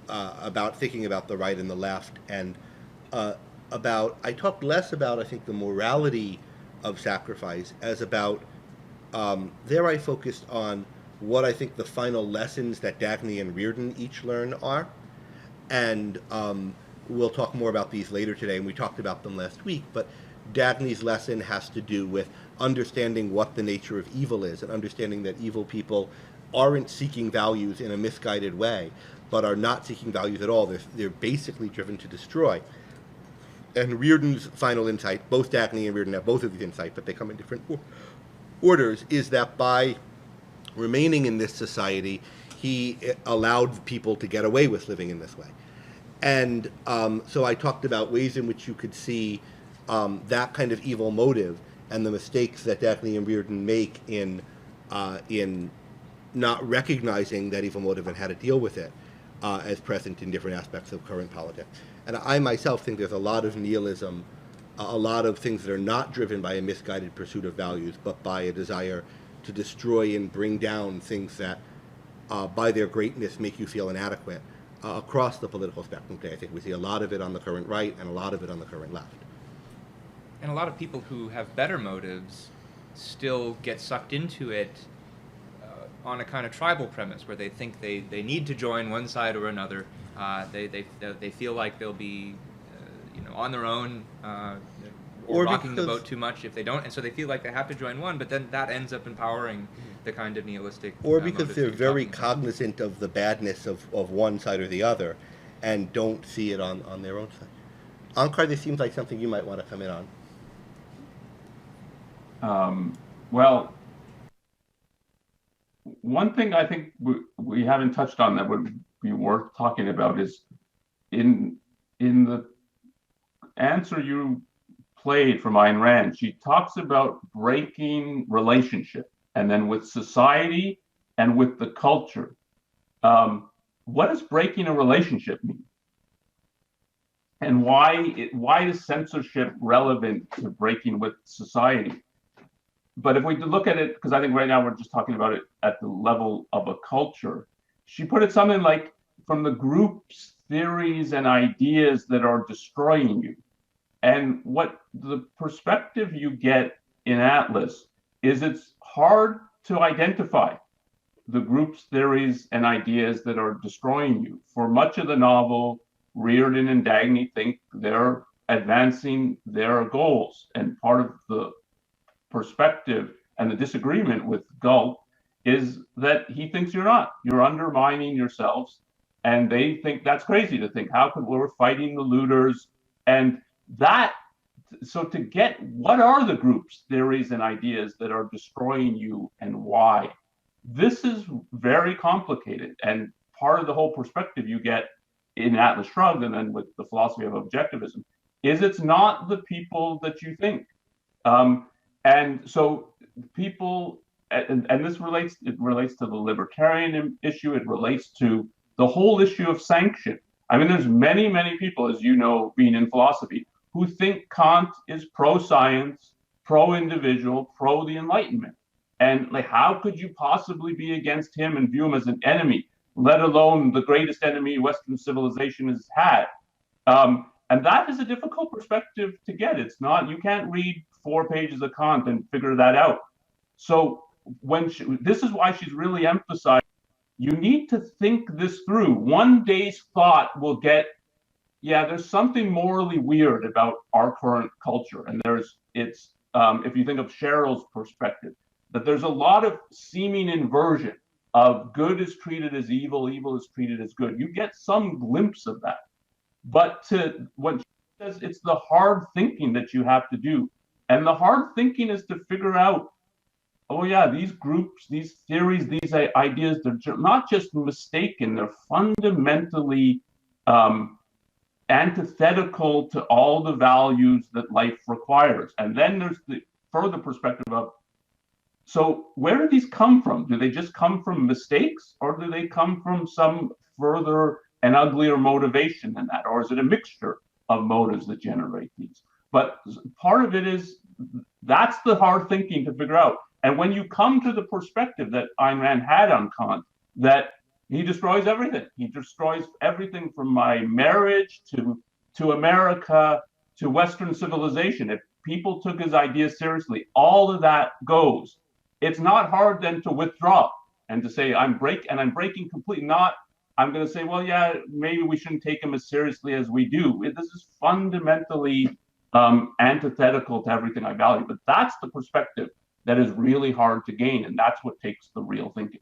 about thinking about the right and the left, and I talked less about, I think, the morality of sacrifice as about, there I focused on what I think the final lessons that Dagny and Reardon each learn are. And we'll talk more about these later today, and we talked about them last week, but Dagny's lesson has to do with understanding what the nature of evil is, and understanding that evil people aren't seeking values in a misguided way, but are not seeking values at all. They're basically driven to destroy. And Reardon's final insight, both Dagny and Reardon have both of these insights, but they come in different orders, is that by remaining in this society, he allowed people to get away with living in this way. And so I talked about ways in which you could see that kind of evil motive and the mistakes that Dagny and Reardon make in not recognizing that evil motive and how to deal with it as present in different aspects of current politics. And I myself think there's a lot of nihilism, a lot of things that are not driven by a misguided pursuit of values, but by a desire to destroy and bring down things that, by their greatness, make you feel inadequate across the political spectrum today. I think we see a lot of it on the current right and a lot of it on the current left. And a lot of people who have better motives still get sucked into it on a kind of tribal premise, where they think they need to join one side or another. They feel like they'll be on their own or rocking the boat too much if they don't, and so they feel like they have to join one, but then that ends up empowering the kind of nihilistic or because motives they're that very you're talking cognizant of the badness of one side or the other and don't see it on their own side. Ankar, this seems like something you might want to come in on. Well, one thing I think we haven't touched on that would be worth talking about is in the answer you played from Ayn Rand, she talks about breaking relationship, and then with society and with the culture. What does breaking a relationship mean? And why is censorship relevant to breaking with society? But if we look at it, because I think right now we're just talking about it at the level of a culture, she put it something like, from the groups, theories, and ideas that are destroying you. And what the perspective you get in Atlas is it's hard to identify the groups, theories, and ideas that are destroying you. For much of the novel, Reardon and Dagny think they're advancing their goals. And part of the perspective and the disagreement with Galt is that he thinks you're not. You're undermining yourselves. And they think that's crazy to think, how could we're fighting the looters? And that, so to get what are the groups, theories, and ideas that are destroying you and why? This is very complicated. And part of the whole perspective you get in Atlas Shrugged and then with the philosophy of objectivism is it's not the people that you think. And so people, and this relates to the libertarian issue, it relates to the whole issue of sanction. I mean, there's many, many people, as you know, being in philosophy, who think Kant is pro-science, pro-individual, pro the Enlightenment. And like, how could you possibly be against him and view him as an enemy, let alone the greatest enemy Western civilization has had? And that is a difficult perspective to get. It's not, you can't read 4 pages of Kant and figure that out. So this is why she's really emphasized, you need to think this through. One day's thought will get, yeah, there's something morally weird about our current culture. And if you think of Cheryl's perspective, that there's a lot of seeming inversion of good is treated as evil, evil is treated as good. You get some glimpse of that. But what she says, it's the hard thinking that you have to do. And the hard thinking is to figure out, oh yeah, these groups, these theories, these ideas, they're not just mistaken, they're fundamentally antithetical to all the values that life requires. And then there's the further perspective of, so where do these come from? Do they just come from mistakes, or do they come from some further and uglier motivation than that? Or is it a mixture of motives that generate these? But part of it is, that's the hard thinking to figure out. And when you come to the perspective that Ayn Rand had on Kant, that he destroys everything. He destroys everything from my marriage to America, to Western civilization. If people took his ideas seriously, all of that goes. It's not hard then to withdraw and to say, I'm breaking completely. Not, I'm going to say, well, yeah, maybe we shouldn't take him as seriously as we do. This is fundamentally antithetical to everything I value. But that's the perspective that is really hard to gain, and that's what takes the real thinking.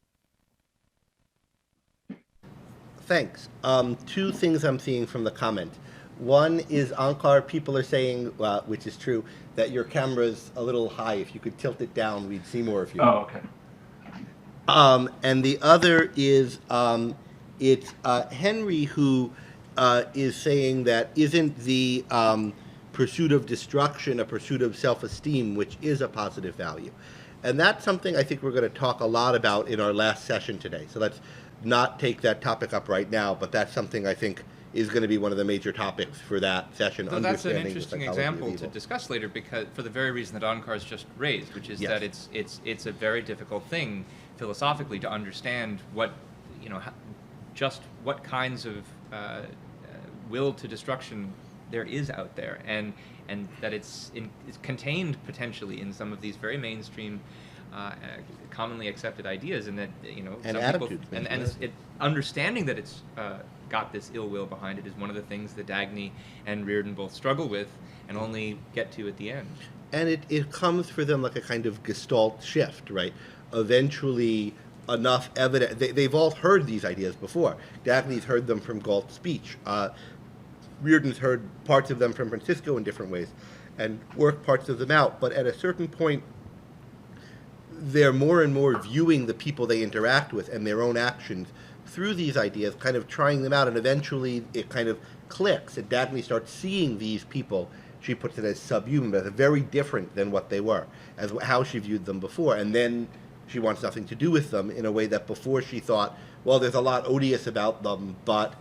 Thanks. Two things I'm seeing from the comment. One is, Ankar, people are saying, which is true, that your camera's a little high. If you could tilt it down, we'd see more of you. Oh, okay. And the other is, it's Henry who is saying that isn't the pursuit of destruction a pursuit of self-esteem, which is a positive value. And that's something I think we're going to talk a lot about in our last session today. So let's not take that topic up right now, but that's something I think is going to be one of the major topics for that session. So that's an interesting example to discuss later, because for the very reason that Ankar's just raised, which is that it's a very difficult thing philosophically to understand what, just what kinds of will to destruction there is out there, and that it's contained potentially in some of these very mainstream, commonly accepted ideas, and that and some attitudes, people, and understanding that it's got this ill will behind it is one of the things that Dagny and Reardon both struggle with and only get to at the end. And it comes for them like a kind of gestalt shift, right? Eventually, enough evidence. They've all heard these ideas before. Dagny's heard them from Galt's speech. Reardon's heard parts of them from Francisco in different ways and worked parts of them out. But at a certain point, they're more and more viewing the people they interact with and their own actions through these ideas, kind of trying them out, and eventually it kind of clicks, and Dagny starts seeing these people, she puts it as subhuman, but very different than what they were, as how she viewed them before, and then she wants nothing to do with them in a way that before she thought, well, there's a lot odious about them, but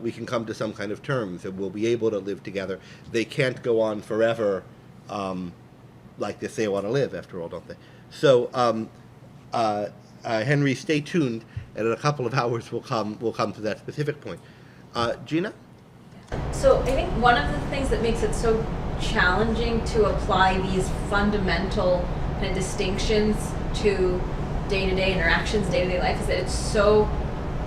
we can come to some kind of terms, and we'll be able to live together. They can't go on forever like this. They want to live, after all, don't they? So, Henry, stay tuned, and in a couple of hours we'll come to that specific point. Gina? So I think one of the things that makes it so challenging to apply these fundamental kind of distinctions to day-to-day interactions, day-to-day life, is that it's so,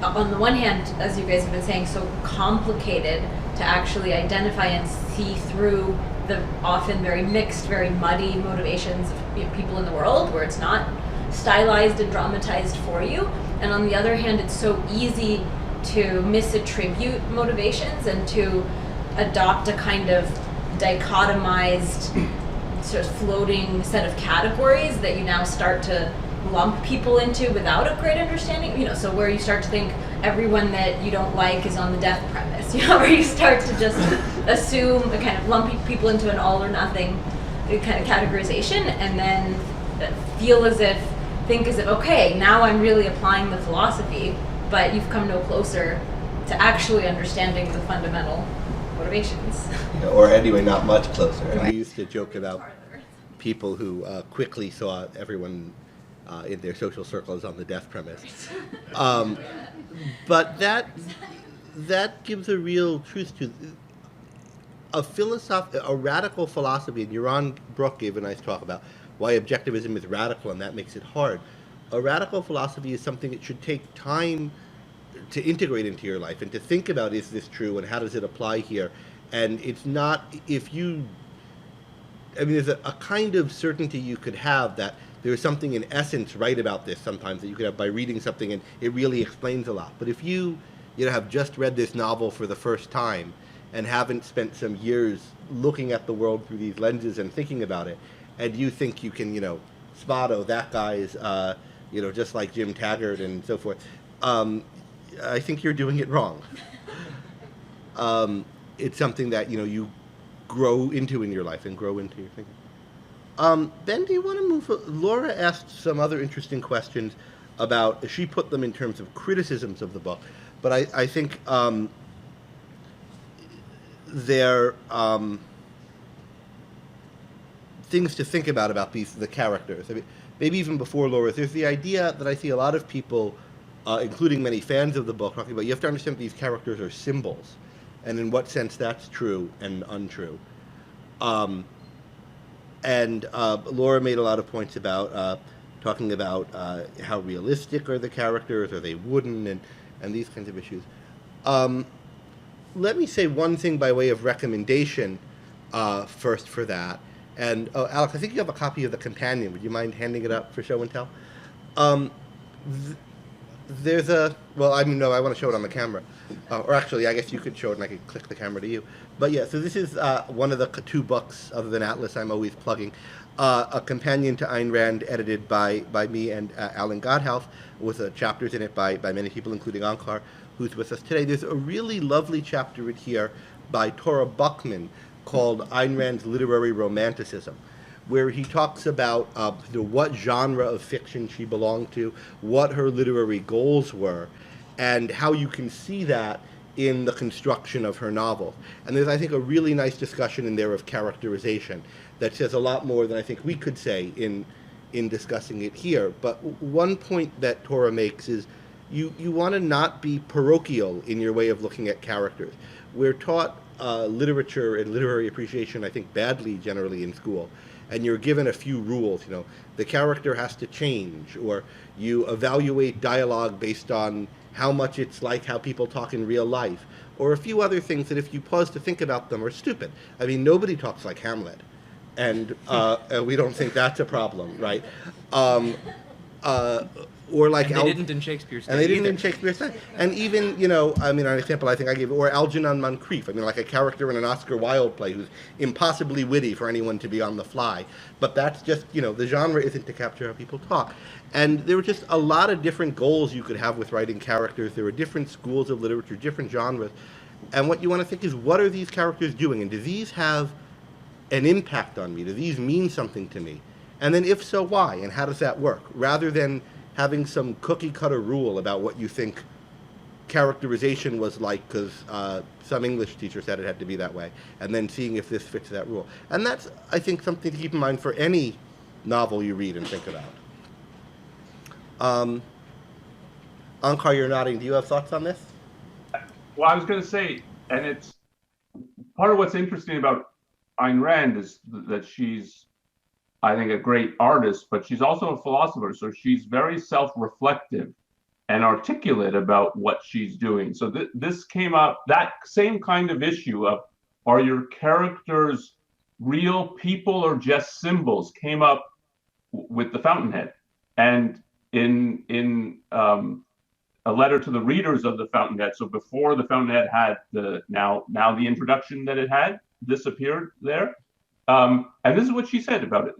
on the one hand, as you guys have been saying, so complicated to actually identify and see through the often very mixed, very muddy motivations of people in the world, where it's not stylized and dramatized for you. And on the other hand, it's so easy to misattribute motivations and to adopt a kind of dichotomized, sort of floating set of categories that you now start to lump people into without a great understanding. So where you start to think everyone that you don't like is on the death premise, where you start to just assume, kind of lump people into an all or nothing kind of categorization, and then think as if, okay, now I'm really applying the philosophy, but you've come no closer to actually understanding the fundamental motivations. Or anyway, not much closer. And we used to joke about people who quickly saw everyone in their social circles on the death premise. But that gives a real truth to a radical philosophy, and Yaron Brook gave a nice talk about why objectivism is radical, and that makes it hard. A radical philosophy is something that should take time to integrate into your life and to think about, is this true and how does it apply here? And it's not, there's a kind of certainty you could have that there's something in essence right about this sometimes that you could have by reading something and it really explains a lot. But if you have just read this novel for the first time and haven't spent some years looking at the world through these lenses and thinking about it, and you think you can, spot, oh, that guy's, just like Jim Taggart and so forth, I think you're doing it wrong. It's something that, you grow into in your life and grow into your thinking. Ben, do you want to move? Laura asked some other interesting questions about, she put them in terms of criticisms of the book, but I think they're things to think about the characters. Maybe even before Laura, there's the idea that I see a lot of people, including many fans of the book, talking about you have to understand these characters are symbols, and in what sense that's true and untrue. And Laura made a lot of points about talking about how realistic are the characters, or they wouldn't, and these kinds of issues. Let me say one thing by way of recommendation first for that. And Alex, I think you have a copy of the companion. Would you mind handing it up for show and tell? There's a, well, I mean, no, I want to show it on the camera. Or actually, I guess you could show it and I could click the camera to you. But yeah, so this is one of the two books, other than Atlas, I'm always plugging. A companion to Ayn Rand, edited by me and Alan Godhouse, with chapters in it by many people, including Ankar, who's with us today. There's a really lovely chapter in here by Tora Buchman called Ayn Rand's Literary Romanticism, where he talks about what genre of fiction she belonged to, what her literary goals were, and how you can see that in the construction of her novel. And there's, I think, a really nice discussion in there of characterization that says a lot more than I think we could say in discussing it here. But one point that Tora makes is you want to not be parochial in your way of looking at characters. We're taught literature and literary appreciation, I think, badly generally in school. And you're given a few rules, the character has to change, or you evaluate dialogue based on how much it's like how people talk in real life, or a few other things that if you pause to think about them are stupid. I mean, nobody talks like Hamlet, and we don't think that's a problem, right? Or like and they didn't in Shakespeare's time. And they didn't in Shakespeare's time. And even, I mean, an example I think I gave, or Algernon Moncrief, I mean, like a character in an Oscar Wilde play who's impossibly witty for anyone to be on the fly. But that's just, the genre isn't to capture how people talk. And there were just a lot of different goals you could have with writing characters. There were different schools of literature, different genres. And what you want to think is, what are these characters doing? And do these have an impact on me? Do these mean something to me? And then if so, why? And how does that work? Rather than having some cookie-cutter rule about what you think characterization was like because some English teacher said it had to be that way, and then seeing if this fits that rule. And that's, I think, something to keep in mind for any novel you read and think about. Ankar, you're nodding. Do you have thoughts on this? Well, I was going to say, and it's part of what's interesting about Ayn Rand is that she's, I think, a great artist, but she's also a philosopher. So she's very self-reflective and articulate about what she's doing. So this came up, that same kind of issue of, are your characters real people or just symbols, came up with the Fountainhead. And in a letter to the readers of the Fountainhead, so before the Fountainhead had the now the introduction that it had, this appeared there. And this is what she said about it.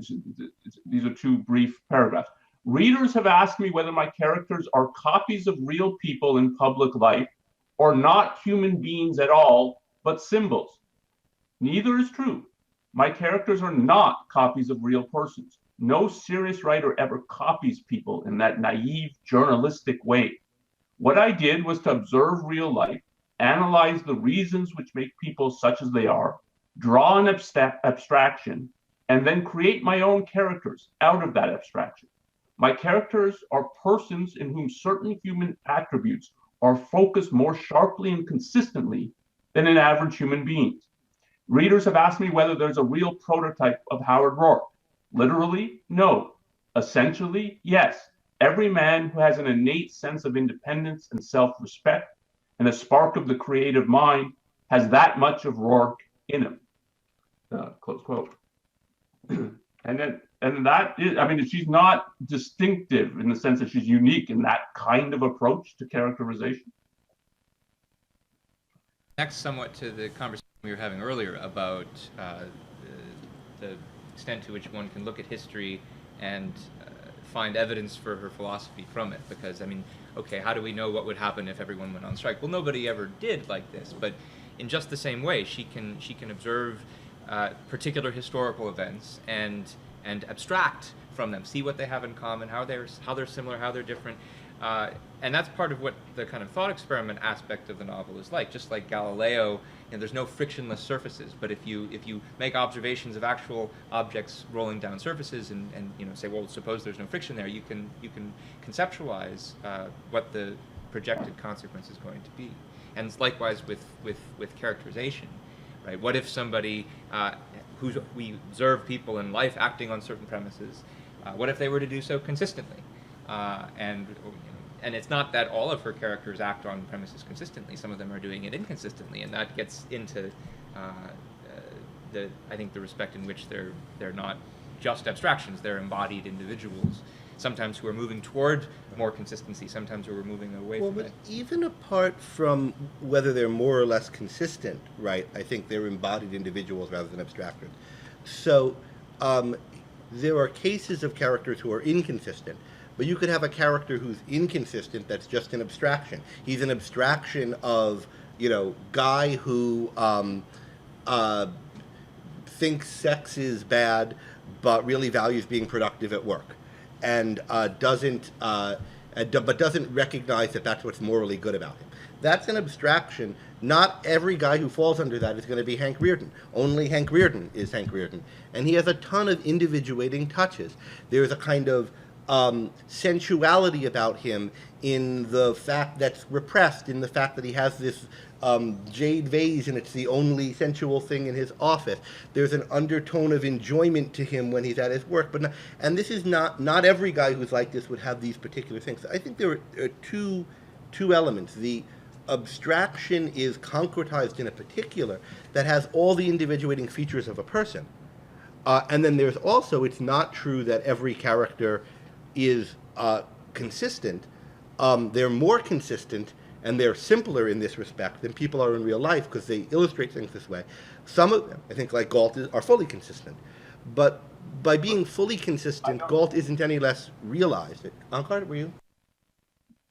These are two brief paragraphs. Readers have asked me whether my characters are copies of real people in public life or not human beings at all, but symbols. Neither is true. My characters are not copies of real persons. No serious writer ever copies people in that naive journalistic way. What I did was to observe real life, analyze the reasons which make people such as they are, draw an abstraction, and then create my own characters out of that abstraction. My characters are persons in whom certain human attributes are focused more sharply and consistently than in average human beings. Readers have asked me whether there's a real prototype of Howard Roark. Literally, no. Essentially, yes. Every man who has an innate sense of independence and self-respect and a spark of the creative mind has that much of Roark in him. Close quote. And that is, I mean, she's not distinctive in the sense that she's unique in that kind of approach to characterization. Next, somewhat to the conversation we were having earlier about the extent to which one can look at history and find evidence for her philosophy from it. Because, I mean, okay, how do we know what would happen if everyone went on strike? Well, nobody ever did like this, but in just the same way, she can observe particular historical events and abstract from them, see what they have in common, how they're similar, how they're different, and that's part of what the kind of thought experiment aspect of the novel is like. Just like Galileo, there's no frictionless surfaces, but if you make observations of actual objects rolling down surfaces and say, well, suppose there's no friction there, you can conceptualize what the projected consequence is going to be. And likewise with characterization, right? What if somebody we observe people in life acting on certain premises, what if they were to do so consistently? And it's not that all of her characters act on premises consistently. Some of them are doing it inconsistently, and that gets into I think the respect in which they're not just abstractions, they're embodied individuals, sometimes who are moving toward more consistency, sometimes who are moving away from but it. even apart from whether they're more or less consistent, right, I think they're embodied individuals rather than abstractions. So there are cases of characters who are inconsistent, but you could have a character who's inconsistent that's just an abstraction. He's an abstraction of, guy who thinks sex is bad, but really values being productive at work, and doesn't recognize that that's what's morally good about him. That's an abstraction. Not every guy who falls under that is going to be Hank Rearden. Only Hank Rearden is Hank Rearden, and he has a ton of individuating touches. There's a kind of sensuality about him in the fact that's repressed, in the fact that he has this jade vase and it's the only sensual thing in his office. There's an undertone of enjoyment to him when he's at his work, and this is not every guy who's like this would have these particular things. I think there are two elements. The abstraction is concretized in a particular that has all the individuating features of a person. And then there's also, it's not true that every character is consistent. They're more consistent and they're simpler in this respect than people are in real life because they illustrate things this way. Some of them, I think, like Galt, are fully consistent. But by being fully consistent, Galt isn't any less realized. Ankar, were you?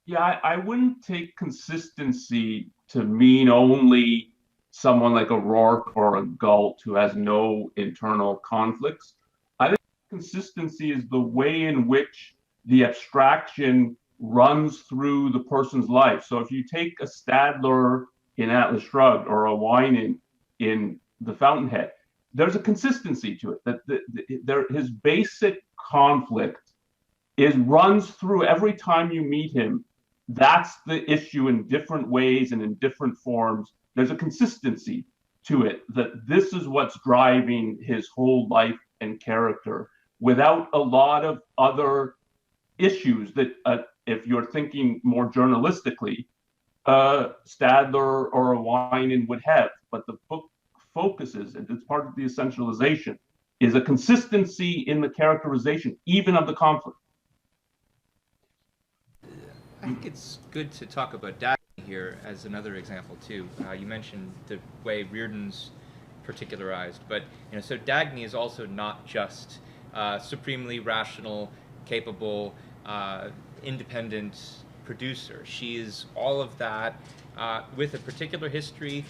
Yeah, I wouldn't take consistency to mean only someone like a Rourke or a Galt who has no internal conflicts. I think consistency is the way in which the abstraction runs through the person's life. So if you take a Stadler in Atlas Shrugged or a Winan in The Fountainhead, there's a consistency to it. That his basic conflict runs through every time you meet him. That's the issue in different ways and in different forms. There's a consistency to it, that this is what's driving his whole life and character, without a lot of other issues that, if you're thinking more journalistically, Stadler or a Winan would have. But the book focuses, and it's part of the essentialization, is a consistency in the characterization, even of the conflict. I think it's good to talk about Dagny here as another example too. You mentioned the way Rearden's particularized, but so Dagny is also not just supremely rational, capable, independent producer. She is all of that with a particular history,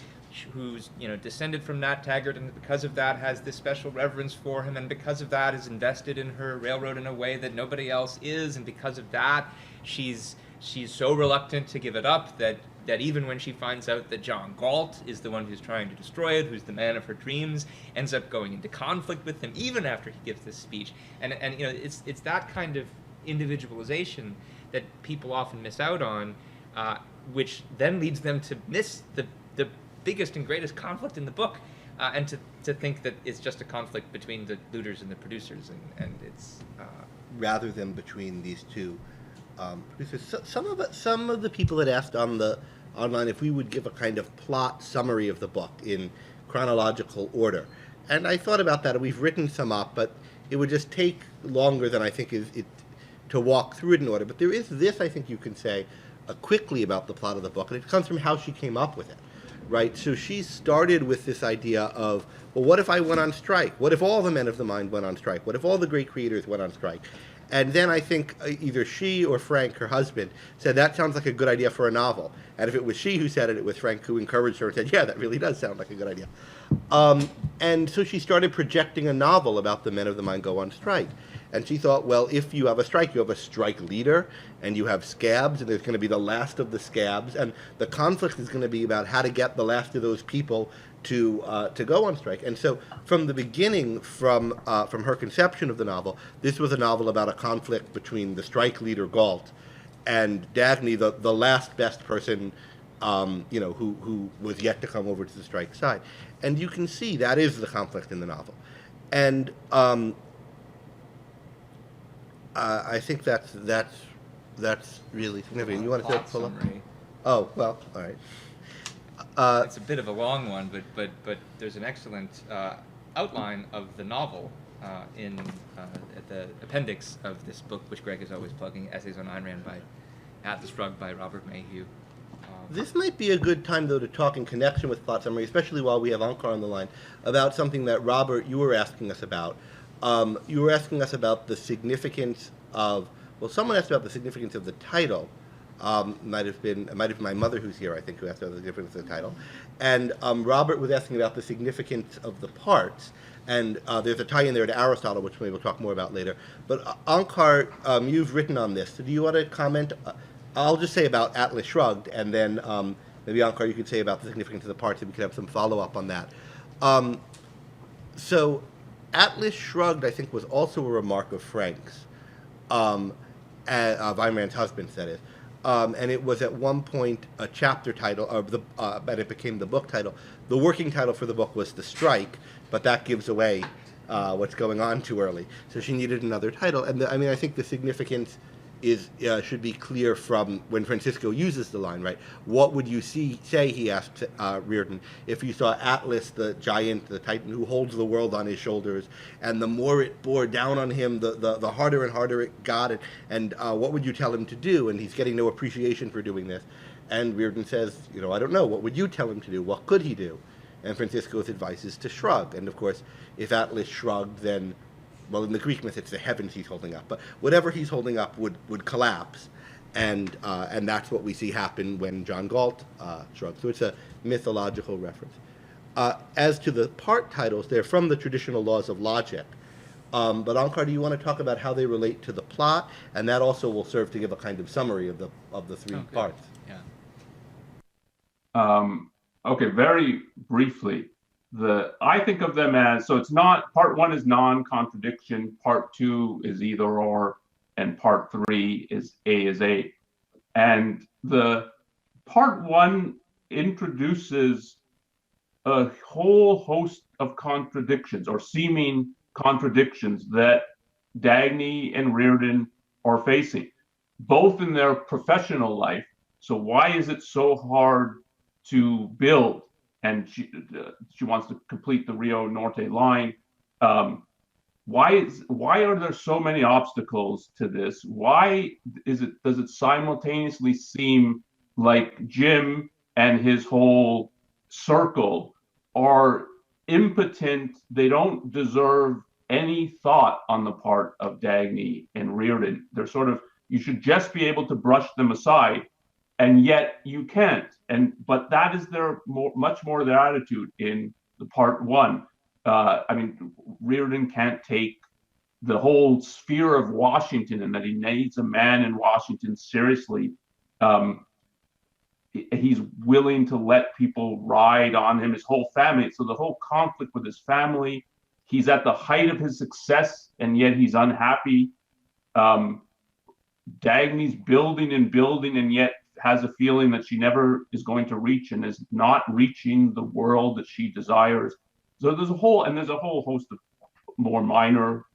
who's descended from Nat Taggart, and because of that has this special reverence for him, and because of that is invested in her railroad in a way that nobody else is, and because of that she's so reluctant to give it up that even when she finds out that John Galt is the one who's trying to destroy it, who's the man of her dreams, ends up going into conflict with him even after he gives this speech. And it's that kind of individualization that people often miss out on, which then leads them to miss the biggest and greatest conflict in the book, and to think that it's just a conflict between the looters and the producers, and it's rather than between these two producers. Some of the people had asked online if we would give a kind of plot summary of the book in chronological order, and I thought about that, and we've written some up, but it would just take longer than I think is it to walk through it in order. But there is this, I think you can say quickly about the plot of the book, and it comes from how she came up with it, right? So she started with this idea of, well, what if I went on strike? What if all the men of the mind went on strike? What if all the great creators went on strike? And then I think either she or Frank, her husband, said, that sounds like a good idea for a novel. And if it was she who said it, it was Frank who encouraged her and said, yeah, that really does sound like a good idea. And so she started projecting a novel about the men of the mind go on strike. And she thought, well, if you have a strike, you have a strike leader, and you have scabs, and there's going to be the last of the scabs, and the conflict is going to be about how to get the last of those people to go on strike. And so from the beginning, from her conception of the novel, this was a novel about a conflict between the strike leader, Galt, and Dagny, the last best person who was yet to come over to the strike side. And you can see that is the conflict in the novel. And I think that's really significant. You want to pull up? Oh, well, all right. It's a bit of a long one, but there's an excellent outline of the novel at the appendix of this book, which Greg is always plugging, Essays on Ayn Rand by Atlas Shrugged by Robert Mayhew. This might be a good time, though, to talk in connection with plot summary, especially while we have Ankar on the line, about something that, Robert, you were asking us about. You were asking us about the significance of, well, someone asked about the significance of the title. It might have been my mother who's here, I think, who asked about the significance of the title. And Robert was asking about the significance of the parts. And there's a tie-in there to Aristotle, which maybe we'll talk more about later. But Ankar, you've written on this. So do you want to comment? I'll just say about Atlas Shrugged, and then maybe Ankar, you could say about the significance of the parts, and we could have some follow-up on that. So Atlas Shrugged, I think, was also a remark of Frank's, of Ayn Rand's husband's, that is. And it was at one point a chapter title, and it became the book title. The working title for the book was The Strike, but that gives away what's going on too early. So she needed another title. And I think the significance should be clear from when Francisco uses the line, right? What would you say, he asked Reardon, if you saw Atlas, the giant, the titan who holds the world on his shoulders, and the more it bore down on him, the harder and harder it got, and what would you tell him to do? And he's getting no appreciation for doing this. And Reardon says, I don't know, what would you tell him to do? What could he do? And Francisco's advice is to shrug. And of course, if Atlas shrugged, then, well, in the Greek myth, it's the heavens he's holding up. But whatever he's holding up would collapse. And that's what we see happen when John Galt shrugged. So it's a mythological reference. As to the part titles, they're from the traditional laws of logic. But Ankar, do you want to talk about how they relate to the plot? And that also will serve to give a kind of summary of the three parts. Yeah. Okay, very briefly. I think of them as, so it's not, part one is non-contradiction, part two is either or, and part three is A. And the part one introduces a whole host of contradictions or seeming contradictions that Dagny and Reardon are facing, both in their professional life. So why is it so hard to build? And she wants to complete the Rio Norte line. Why are there so many obstacles to this? Why does it simultaneously seem like Jim and his whole circle are impotent? They don't deserve any thought on the part of Dagny and Reardon. They're sort of, you should just be able to brush them aside. And yet you can't, but that is much more their attitude in the part one. Reardon can't take the whole sphere of Washington and that he needs a man in Washington seriously. He's willing to let people ride on him, his whole family. So the whole conflict with his family, he's at the height of his success, and yet he's unhappy. Dagny's building and building, and yet has a feeling that she never is going to reach and is not reaching the world that she desires. So there's a whole host of more minor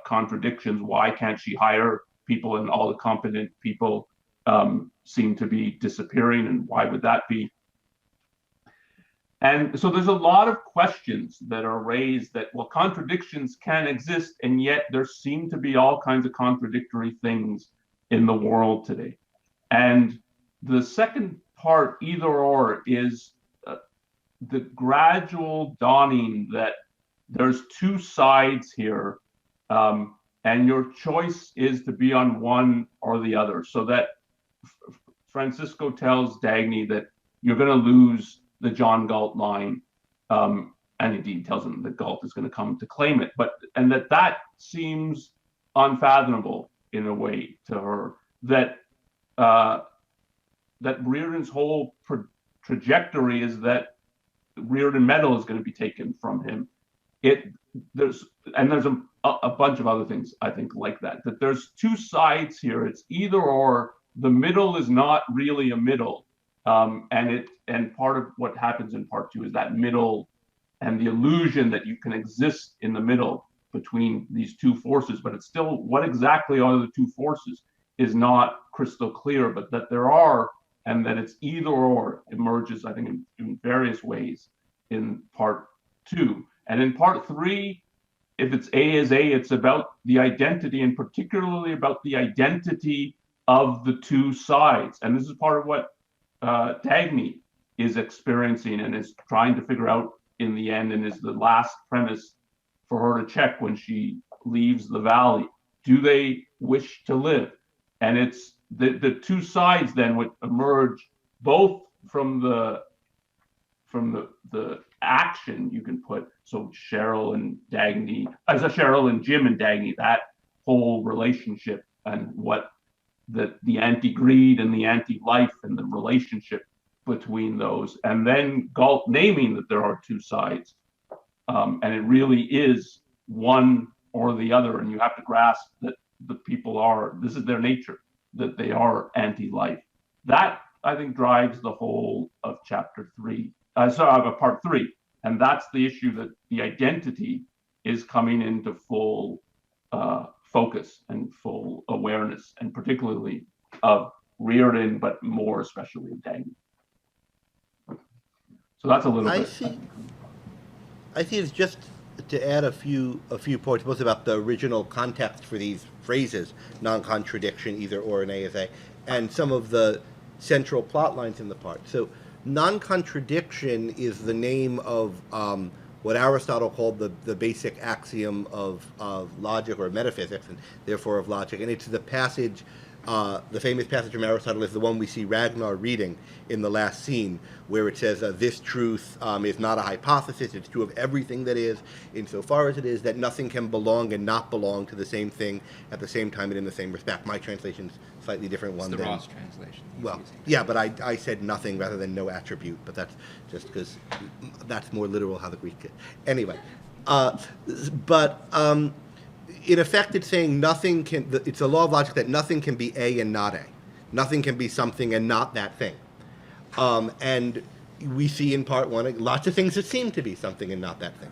contradictions. Why can't she hire people, and all the competent people seem to be disappearing, and why would that be? And so there's a lot of questions that are raised that, well, contradictions can exist, and yet there seem to be all kinds of contradictory things in the world today. And the second part, either or, is the gradual dawning that there's two sides here, and your choice is to be on one or the other. So that Francisco tells Dagny that you're going to lose the John Galt line, and indeed tells him that Galt is going to come to claim it. And that seems unfathomable in a way to her. That Reardon's whole trajectory is that Reardon Medal is going to be taken from him. There's a bunch of other things, I think, like that. That there's two sides here. It's either or. The middle is not really a middle. And part of what happens in part two is that middle and the illusion that you can exist in the middle between these two forces, but it's still what exactly are the two forces is not crystal clear, but that there are, and that it's either or emerges, I think, in various ways in part two. And in part three, if it's A is A, it's about the identity, and particularly about the identity of the two sides. And this is part of what Dagny is experiencing and is trying to figure out in the end, and is the last premise for her to check when she leaves the valley. Do they wish to live? And it's the two sides then would emerge both from the action you can put. So Cheryl and Dagny, as a Cheryl and Jim and Dagny, that whole relationship and what the anti-greed and the anti-life and the relationship between those, and then Galt naming that there are two sides, and it really is one or the other, and you have to grasp that the people are, this is their nature, that they are anti-life. That, I think, drives the whole of chapter three, of part three, and that's the issue, that the identity is coming into full focus and full awareness, and particularly of Reardon, but more especially of Dagny. So that's a little bit. I see it's just to add a few points, both about the original context for these phrases, non-contradiction, either or, and A is A, and some of the central plot lines in the part. So non-contradiction is the name of what Aristotle called the basic axiom of logic or metaphysics, and therefore of logic. And it's the passage, the famous passage from Aristotle is the one we see Ragnar reading in the last scene, where it says, this truth is not a hypothesis, it's true of everything that is, insofar as it is that nothing can belong and not belong to the same thing at the same time and in the same respect. My translation's slightly different one. It's the Ross translation. Well, yeah, but I said nothing rather than no attribute, but that's just because that's more literal how the Greek did. Anyway, in effect, it's saying nothing can, it's a law of logic that nothing can be A and not A. Nothing can be something and not that thing. And we see in part one lots of things that seem to be something and not that thing.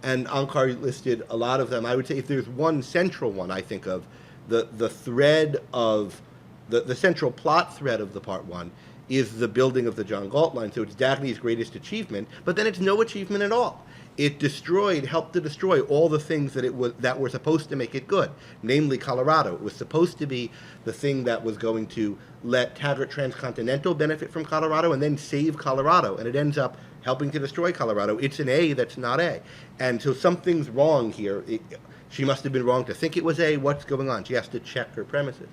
And Ankar listed a lot of them. I would say if there's one central one, I think of the thread of, the central plot thread of the part one is the building of the John Galt line. So it's Dagny's greatest achievement, but then it's no achievement at all. It helped to destroy all the things that were supposed to make it good, namely Colorado. It was supposed to be the thing that was going to let Taggart Transcontinental benefit from Colorado and then save Colorado, and it ends up helping to destroy Colorado. It's an A that's not A. And so something's wrong here. She must have been wrong to think it was A. What's going on? She has to check her premises.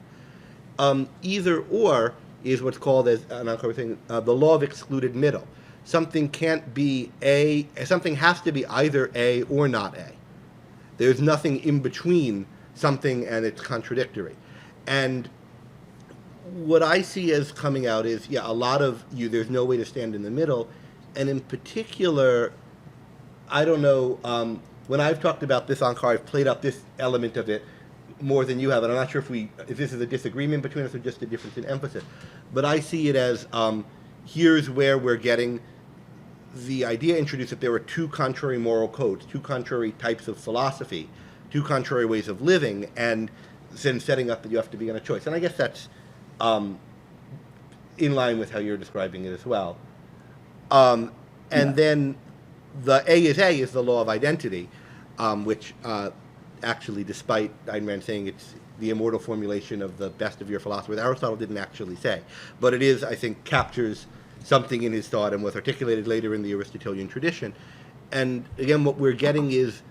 Either or is what's called, as Ananka was saying, the law of excluded middle. Something can't be A, something has to be either A or not A. There's nothing in between something and it's contradictory. And what I see as coming out is, a lot of there's no way to stand in the middle. And in particular, I don't know, when I've talked about this, Ankar, I've played up this element of it more than you have, and I'm not sure if this is a disagreement between us or just a difference in emphasis. But I see it as, here's where we're getting the idea introduced that there are two contrary moral codes, two contrary types of philosophy, two contrary ways of living, and then setting up that you have to be on a choice. And I guess that's in line with how you're describing it as well. Then the A is the law of identity, which actually, despite Ayn Rand saying it's the immortal formulation of the best of your philosophers, Aristotle didn't actually say. But it is, I think, captures something in his thought and was articulated later in the Aristotelian tradition. And again, what we're getting is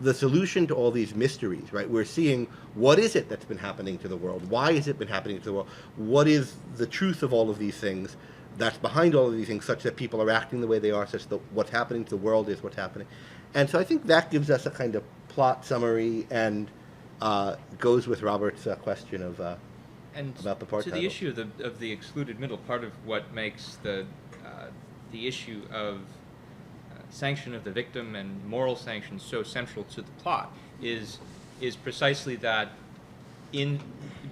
the solution to all these mysteries, right? We're seeing what is it that's been happening to the world? Why has it been happening to the world? What is the truth of all of these things that's behind all of these things, such that people are acting the way they are, such that what's happening to the world is what's happening. And so I think that gives us a kind of plot summary and goes with Robert's question of about the part to title. the issue of the excluded middle. Part of what makes the issue of sanction of the victim and moral sanction so central to the plot is precisely that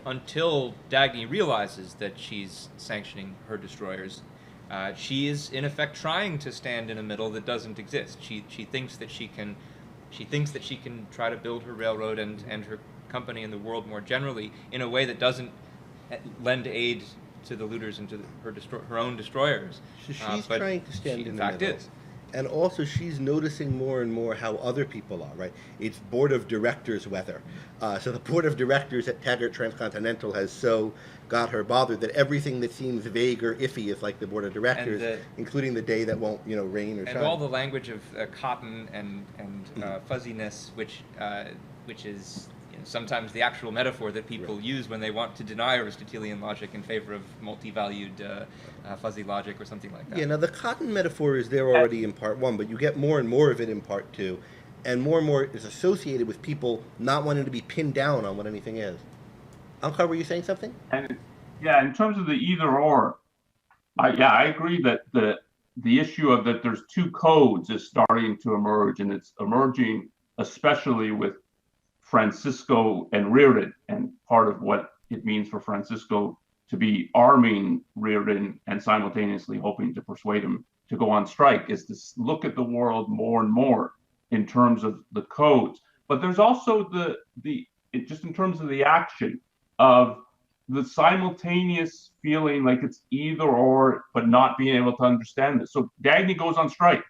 until Dagny realizes that she's sanctioning her destroyers, She is in effect trying to stand in a middle that doesn't exist. She thinks that she can try to build her railroad and her company and the world more generally in a way that doesn't lend aid to the looters and to her own destroyers. So she's trying to stand in the fact middle. Is. And also, she's noticing more and more how other people are, right? It's board of directors weather. So the board of directors at Taggart Transcontinental has so got her bothered that everything that seems vague or iffy is like the board of directors, including the day that won't, rain or shine. And all the language of cotton and fuzziness, which is sometimes the actual metaphor that people use when they want to deny Aristotelian logic in favor of multi-valued fuzzy logic or something like that. Yeah, now the cotton metaphor is there already in part one, but you get more and more of it in part two, and more is associated with people not wanting to be pinned down on what anything is. Ankar, were you saying something? And yeah, in terms of the either or, I agree that the issue of that there's two codes is starting to emerge, and it's emerging especially with Francisco and Reardon, and part of what it means for Francisco to be arming Reardon and simultaneously hoping to persuade him to go on strike is to look at the world more and more in terms of the codes. But there's also just in terms of the action of the simultaneous feeling like it's either or, but not being able to understand this. So Dagny goes on strike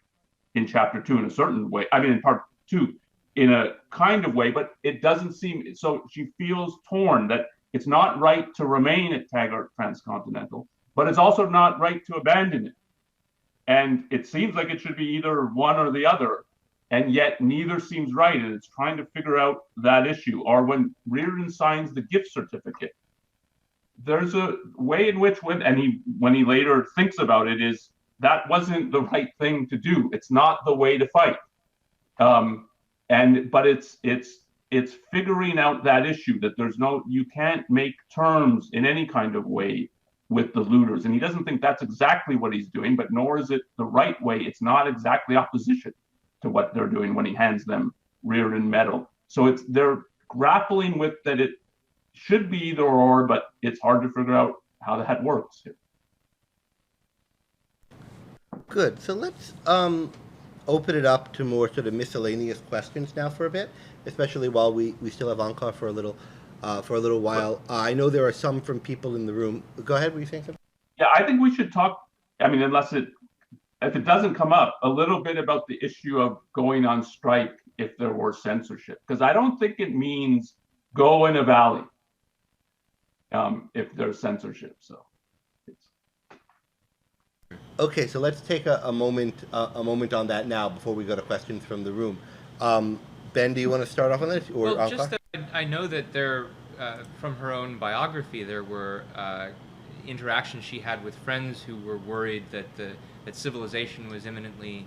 in chapter 2 in a certain way. In part 2, in a kind of way, but it doesn't seem, so she feels torn that it's not right to remain at Taggart Transcontinental, but it's also not right to abandon it. And it seems like it should be either one or the other, and yet neither seems right, and it's trying to figure out that issue. Or when Reardon signs the gift certificate, there's a way in which when he later thinks about it, is that wasn't the right thing to do. It's not the way to fight. But it's figuring out that issue that you can't make terms in any kind of way with the looters. And he doesn't think that's exactly what he's doing, but nor is it the right way. It's not exactly opposition to what they're doing when he hands them Reardon metal. So they're grappling with that it should be either or, but it's hard to figure out how that works. Good. So let's open it up to more sort of miscellaneous questions now for a bit, especially while we still have Ankar for a little while. I know there are some from people in the room. Go ahead. Were you saying something? Yeah, I think we should talk. If it doesn't come up, a little bit about the issue of going on strike if there were censorship, because I don't think it means go in a valley if there's censorship. So. Okay, so let's take a moment on that now before we go to questions from the room. Ben, do you want to start off on this, or well, Ankar? just that I know that there, from her own biography, there were interactions she had with friends who were worried that civilization was imminently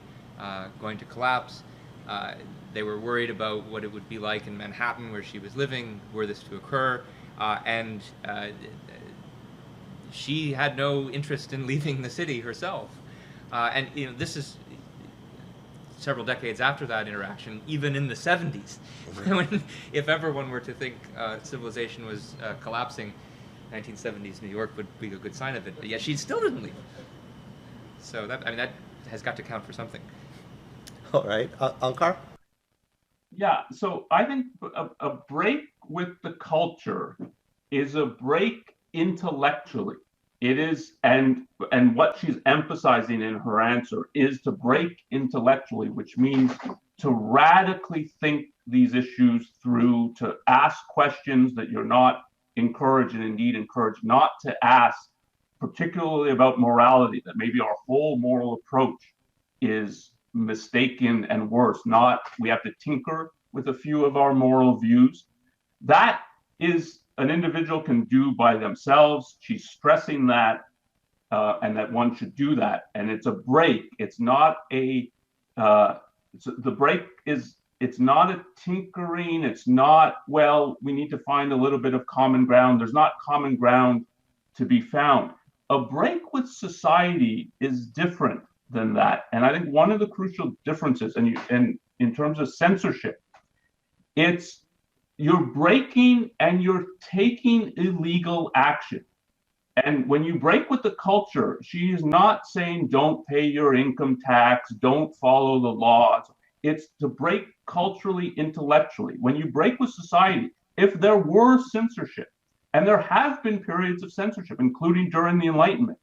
going to collapse. They were worried about what it would be like in Manhattan, where she was living, were this to occur, and she had no interest in leaving the city herself. And this is several decades after that interaction, even in the 70s, when, if everyone were to think civilization was collapsing, 1970s New York would be a good sign of it. But yet she still didn't leave. So that has got to count for something. All right, Ankar? Yeah, so I think a break with the culture is a break intellectually. It is, and what she's emphasizing in her answer is to break intellectually, which means to radically think these issues through, to ask questions that you're not encouraged, and indeed encouraged not to ask, particularly about morality, that maybe our whole moral approach is mistaken and worse. We have to tinker with a few of our moral views. That is an individual can do by themselves. She's stressing that, and that one should do that. And it's a break. It's not the break is, it's not a tinkering. It's not, well, we need to find a little bit of common ground. There's not common ground to be found. A break with society is different than that. And I think one of the crucial differences, and in terms of censorship, you're breaking and you're taking illegal action. And when you break with the culture, she is not saying don't pay your income tax, don't follow the laws. It's to break culturally, intellectually. When you break with society, if there were censorship, and there have been periods of censorship, including during the Enlightenment,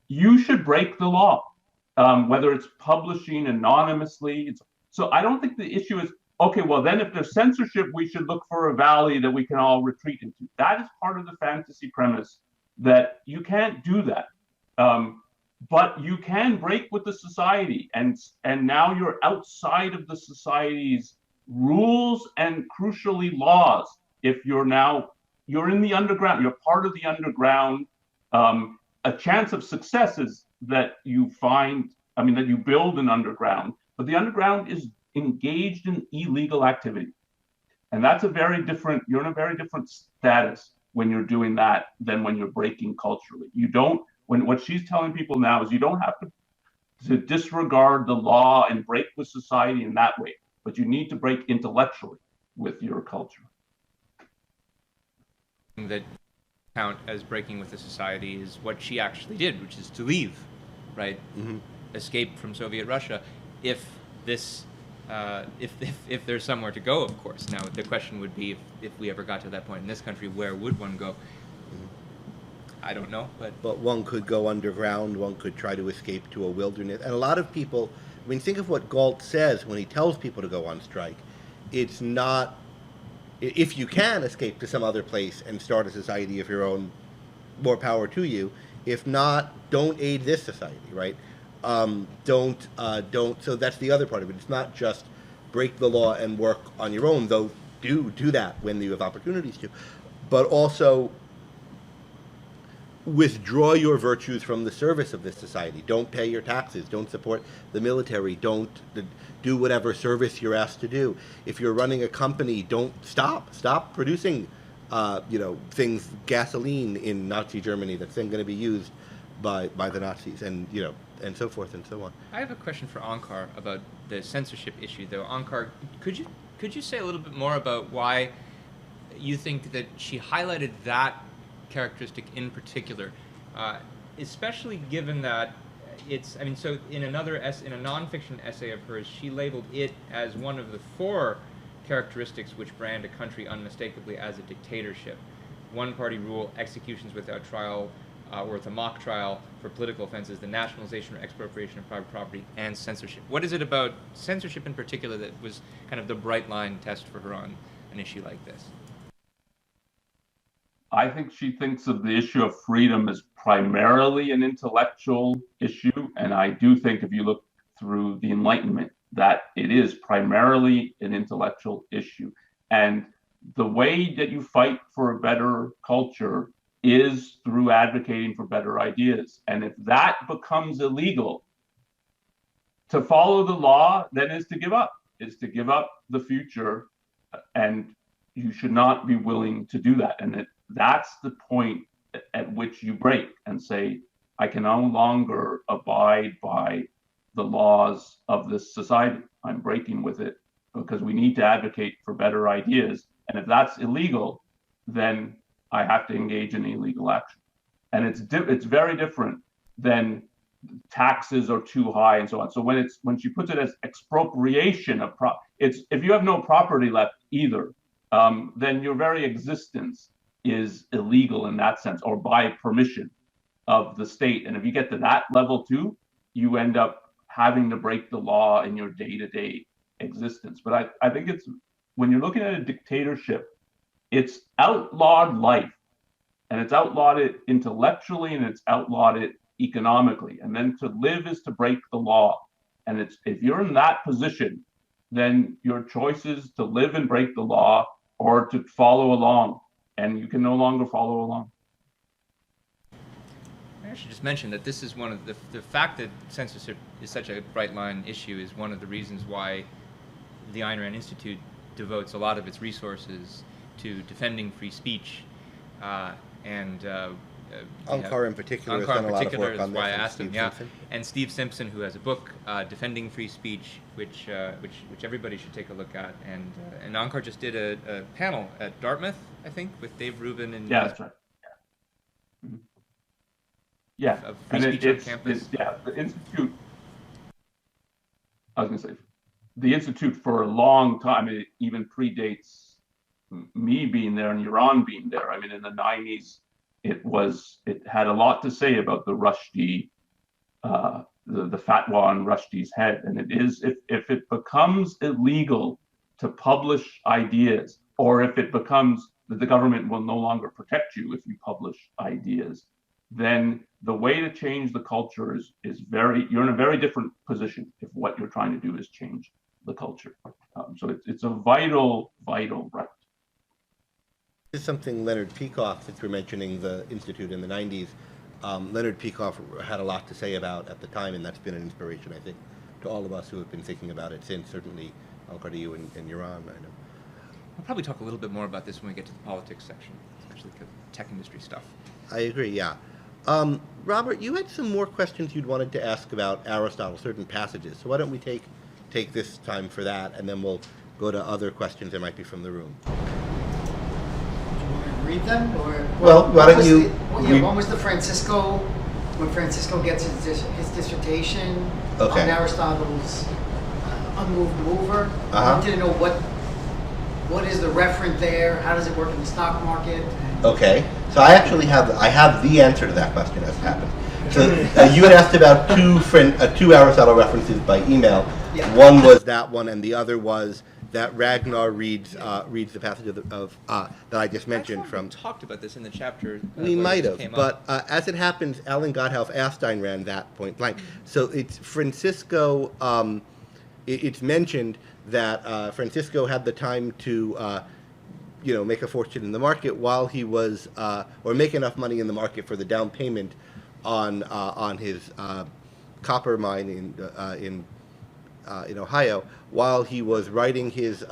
you should break the law, whether it's publishing anonymously. So I don't think the issue is, okay, well, then if there's censorship, we should look for a valley that we can all retreat into. That is part of the fantasy premise that you can't do that. But you can break with the society, and now you're outside of the society's rules and crucially laws. If you're in the underground, you're part of the underground. A chance of success is that you that you build an underground, but the underground is engaged in illegal activity. And that's you're in a very different status when you're doing that than when you're breaking culturally. What she's telling people now is you don't have to disregard the law and break with society in that way, but you need to break intellectually with your culture. That count as breaking with the society is what she actually did, which is to leave, right? Mm-hmm. Escape from Soviet Russia. If there's somewhere to go, of course. Now the question would be, if we ever got to that point in this country, where would one go? I don't know, but one could go underground. One could try to escape to a wilderness. And a lot of people, think of what Galt says when he tells people to go on strike. It's not, if you can escape to some other place and start a society of your own, more power to you. If not, don't aid this society, right? Don't. So that's the other part of it. It's not just break the law and work on your own, though do that when you have opportunities to, but also withdraw your virtues from the service of this society. Don't pay your taxes. Don't support the military. Don't do whatever service you're asked to do. If you're running a company, don't stop producing, things, gasoline in Nazi Germany that's then going to be used by the Nazis, and and so forth and so on. I have a question for Onkar about the censorship issue, though. Onkar, could you say a little bit more about why you think that she highlighted that characteristic in particular, especially given that so in a nonfiction essay of hers, she labeled it as one of the 4 characteristics which brand a country unmistakably as a dictatorship: one-party rule, executions without trial or with a mock trial for political offenses, the nationalization or expropriation of private property, and censorship. What is it about censorship in particular that was kind of the bright line test for her on an issue like this? I think she thinks of the issue of freedom as primarily an intellectual issue. And I do think if you look through the Enlightenment, that it is primarily an intellectual issue. And the way that you fight for a better culture is through advocating for better ideas. And if that becomes illegal, to follow the law then is to give up the future. And you should not be willing to do that. And that's the point at which you break and say, I can no longer abide by the laws of this society. I'm breaking with it because we need to advocate for better ideas. And if that's illegal, then I have to engage in illegal action. And it's very different than taxes are too high and so on. So when she puts it as expropriation of it's if you have no property left either, then your very existence is illegal in that sense, or by permission of the state. And if you get to that level too, you end up having to break the law in your day-to-day existence. But I think it's, when you're looking at a dictatorship, it's outlawed life, and it's outlawed it intellectually, and it's outlawed it economically. And then to live is to break the law. And if you're in that position, then your choice is to live and break the law or to follow along. And you can no longer follow along. I should just mention that this is one of the fact that censorship is such a bright line issue is one of the reasons why the Ayn Rand Institute devotes a lot of its resources to defending free speech. Onkar in particular has done a lot of work on this. Why I asked him, yeah. And Steve Simpson, who has a book, Defending Free Speech, which everybody should take a look at. And Onkar just did a panel at Dartmouth, I think, with Dave Rubin and yeah, that's right. Yeah. Mm-hmm. Yeah, of free and speech on campus? the Institute, I was going to say, the Institute for a long time, it even predates me being there and Iran being there. I mean, in the 90s, it had a lot to say about the Rushdie, the fatwa on Rushdie's head. And it is, if it becomes illegal to publish ideas, or if it becomes that the government will no longer protect you if you publish ideas, then the way to change the culture is you're in a very different position if what you're trying to do is change the culture. So it's a vital right. This is something Leonard Peikoff, since we're mentioning the Institute in the 90s, Leonard Peikoff had a lot to say about at the time, and that's been an inspiration, I think, to all of us who have been thinking about it since, certainly to you and Iran, I know. We'll probably talk a little bit more about this when we get to the politics section, especially the tech industry stuff. I agree, yeah. Robert, you had some more questions you'd wanted to ask about Aristotle, certain passages, so why don't we take this time for that, and then we'll go to other questions that might be from the room. Read them, or well, why don't you? One was the Francisco, when Francisco gets his dissertation on Aristotle's unmoved mover. I wanted to know what is the referent there? How does it work in the stock market? Okay, so I actually have the answer to that question as it happens. So you had asked about two Aristotle references by email. Yeah. One was that one, and the other was that Ragnar reads the passage that I just mentioned from. We talked about this in the chapter. We might have, but as it happens, Alan Gotthelf asked Ayn Rand that point blank. So it's Francisco. It's mentioned that Francisco had the time to, make a fortune in the market while he was, or make enough money in the market for the down payment on his copper mine in Ohio, while he was writing his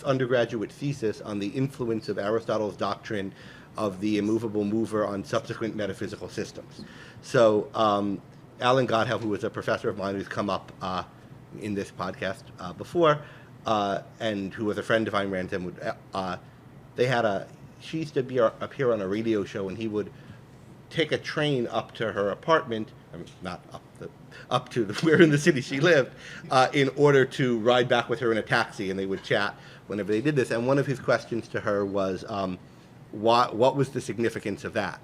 undergraduate thesis on the influence of Aristotle's doctrine of the immovable mover on subsequent metaphysical systems. So Alan Gotthelf, who was a professor of mine who's come up in this podcast before, and who was a friend of Ayn Rand's, and she used to appear on a radio show, and he would take a train up to her apartment, not up to where in the city she lived, in order to ride back with her in a taxi, and they would chat whenever they did this. And one of his questions to her was, what was the significance of that?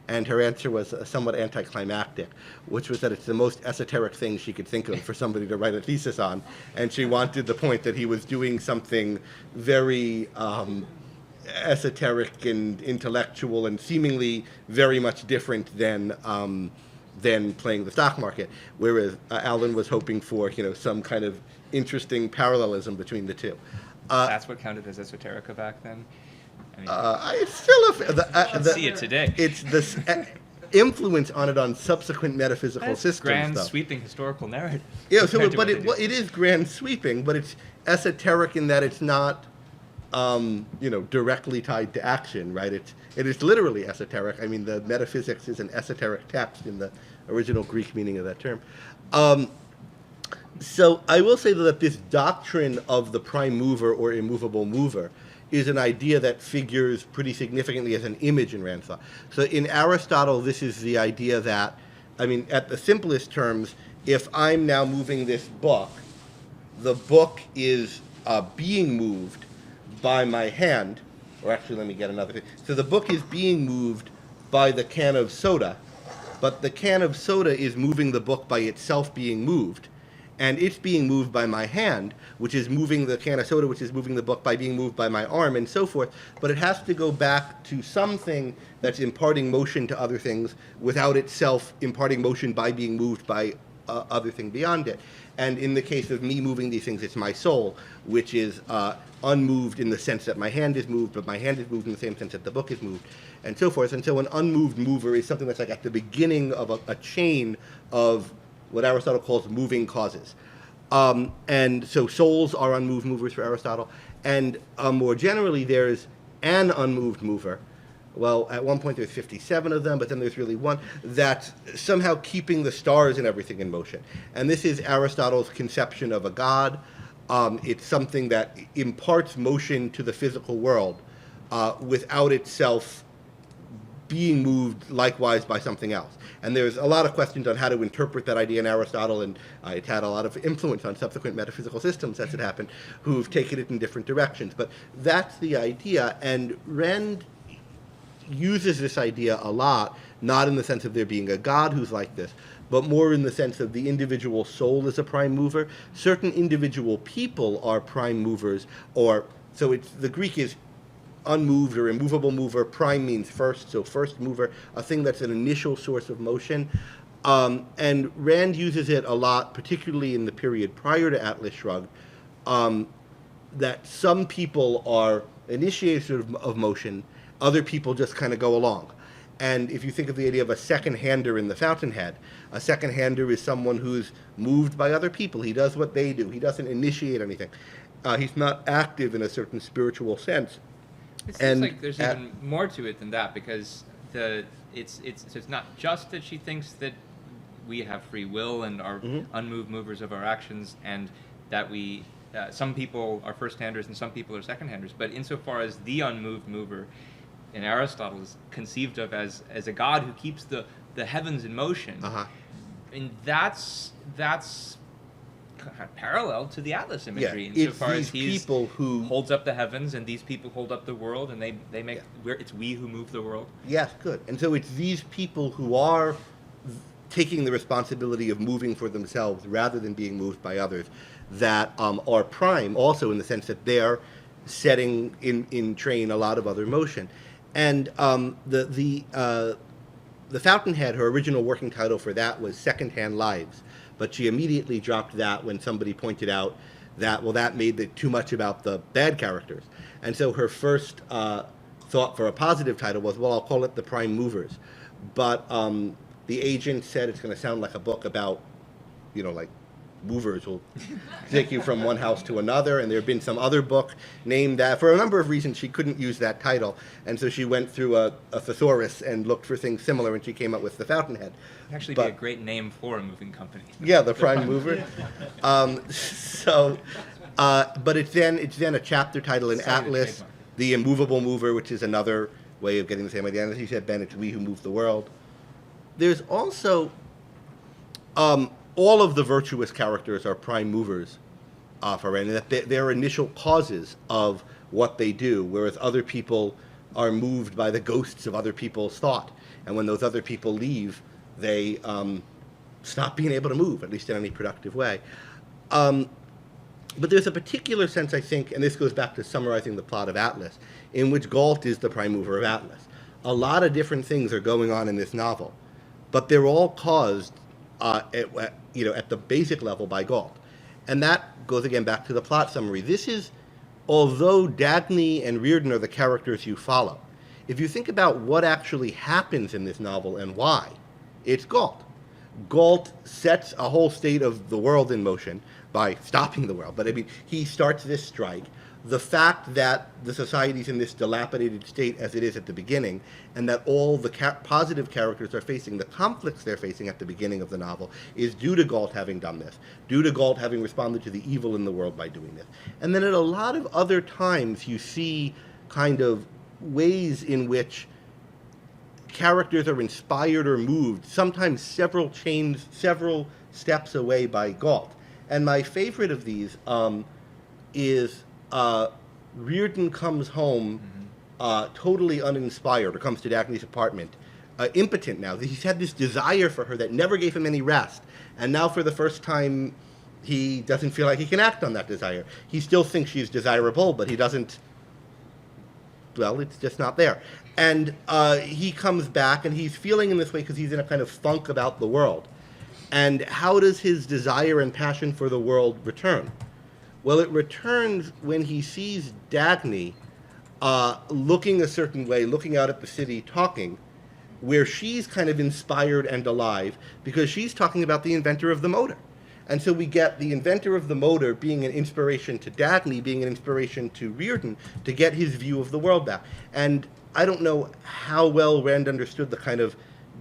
And her answer was somewhat anticlimactic, which was that it's the most esoteric thing she could think of for somebody to write a thesis on, and she wanted the point that he was doing something very esoteric and intellectual and seemingly very much different than playing the stock market, whereas Alan was hoping for some kind of interesting parallelism between the two. That's what counted as esoterica back then. It's still see it today. It's this influence on it on subsequent metaphysical systems. Grand sweeping historical narrative. Yeah, but it is grand sweeping, but it's esoteric in that it's not directly tied to action, right? It is literally esoteric. I mean, the metaphysics is an esoteric text in the original Greek meaning of that term. So I will say that this doctrine of the prime mover or immovable mover is an idea that figures pretty significantly as an image in Rand's thought. So in Aristotle, this is the idea that, at the simplest terms, if I'm now moving this book, the book is being moved by my hand, or actually let me get another thing. So the book is being moved by the can of soda, but the can of soda is moving the book by itself being moved, and it's being moved by my hand, which is moving the can of soda, which is moving the book by being moved by my arm, and so forth. But it has to go back to something that's imparting motion to other things without itself imparting motion by being moved by other thing beyond it. And in the case of me moving these things, it's my soul, which is unmoved in the sense that my hand is moved, but my hand is moved in the same sense that the book is moved, and so forth. And so an unmoved mover is something that's like at the beginning of a chain of what Aristotle calls moving causes. And so souls are unmoved movers for Aristotle. And more generally, there's an unmoved mover. Well, at one point there's 57 of them, but then there's really one that's somehow keeping the stars and everything in motion. And this is Aristotle's conception of a god. It's something that imparts motion to the physical world without itself being moved likewise by something else. And there's a lot of questions on how to interpret that idea in Aristotle, and it had a lot of influence on subsequent metaphysical systems, as it happened, who've taken it in different directions. But that's the idea, and Rand uses this idea a lot, not in the sense of there being a god who's like this, but more in the sense of the individual soul as a prime mover. Certain individual people are prime movers, or, so it's, the Greek is unmoved or immovable mover. Prime means first, so first mover, a thing that's an initial source of motion. And Rand uses it a lot, particularly in the period prior to Atlas Shrugged, that some people are initiators of motion, other people just kind of go along. And if you think of the idea of a second-hander in the Fountainhead, a second-hander is someone who's moved by other people. He does what they do. He doesn't initiate anything. He's not active in a certain spiritual sense. It seems like there's even more to it than that, because it's not just that she thinks that we have free will and are unmoved movers of our actions, and that we some people are first-handers and some people are second-handers. But insofar as the unmoved mover in Aristotle is conceived of as a god who keeps the heavens in motion, and that's parallel to the Atlas imagery, insofar as he's people who holds up the heavens and these people hold up the world, and they make it's we who move the world. Yes, good. And so it's these people who are taking the responsibility of moving for themselves rather than being moved by others that are prime, also in the sense that they're setting in train a lot of other motion. And the Fountainhead, her original working title for that was Second-Hand Lives. But she immediately dropped that when somebody pointed out that, well, that made it too much about the bad characters. And so her first thought for a positive title was, well, I'll call it The Prime Movers. But the agent said it's going to sound like a book about, like movers will take you from one house to another, and there had been some other book named that. For a number of reasons, she couldn't use that title, and so she went through a thesaurus and looked for things similar, and she came up with The Fountainhead. It'd actually be a great name for a moving company. Yeah, the prime mover. But it's then a chapter title in Atlas, The Immovable Mover, which is another way of getting the same idea. And as you said, Ben, it's we who move the world. There's also all of the virtuous characters are prime movers for Rand, and that they're initial causes of what they do, whereas other people are moved by the ghosts of other people's thought. And when those other people leave, they stop being able to move, at least in any productive way. But there's a particular sense, I think, and this goes back to summarizing the plot of Atlas, in which Galt is the prime mover of Atlas. A lot of different things are going on in this novel, but they're all caused at the basic level by Galt. And that goes again back to the plot summary. This is, although Dagny and Reardon are the characters you follow, if you think about what actually happens in this novel and why, it's Galt. Galt sets a whole state of the world in motion by stopping the world. But I mean, he starts this strike. The fact that the society's in this dilapidated state as it is at the beginning, and that all the positive characters are facing the conflicts they're facing at the beginning of the novel, is due to Galt having done this, due to Galt having responded to the evil in the world by doing this. And then at a lot of other times you see kind of ways in which characters are inspired or moved, sometimes several steps away by Galt. And my favorite of these is Reardon comes home totally uninspired, or comes to Dagny's apartment, impotent now. He's had this desire for her that never gave him any rest. And now for the first time, he doesn't feel like he can act on that desire. He still thinks she's desirable, but he doesn't, well, it's just not there. And he comes back, and he's feeling in this way because he's in a kind of funk about the world. And how does his desire and passion for the world return? Well, it returns when he sees Dagny looking a certain way, looking out at the city, talking, where she's kind of inspired and alive because she's talking about the inventor of the motor. And so we get the inventor of the motor being an inspiration to Dagny, being an inspiration to Reardon to get his view of the world back. And I don't know how well Rand understood the kind of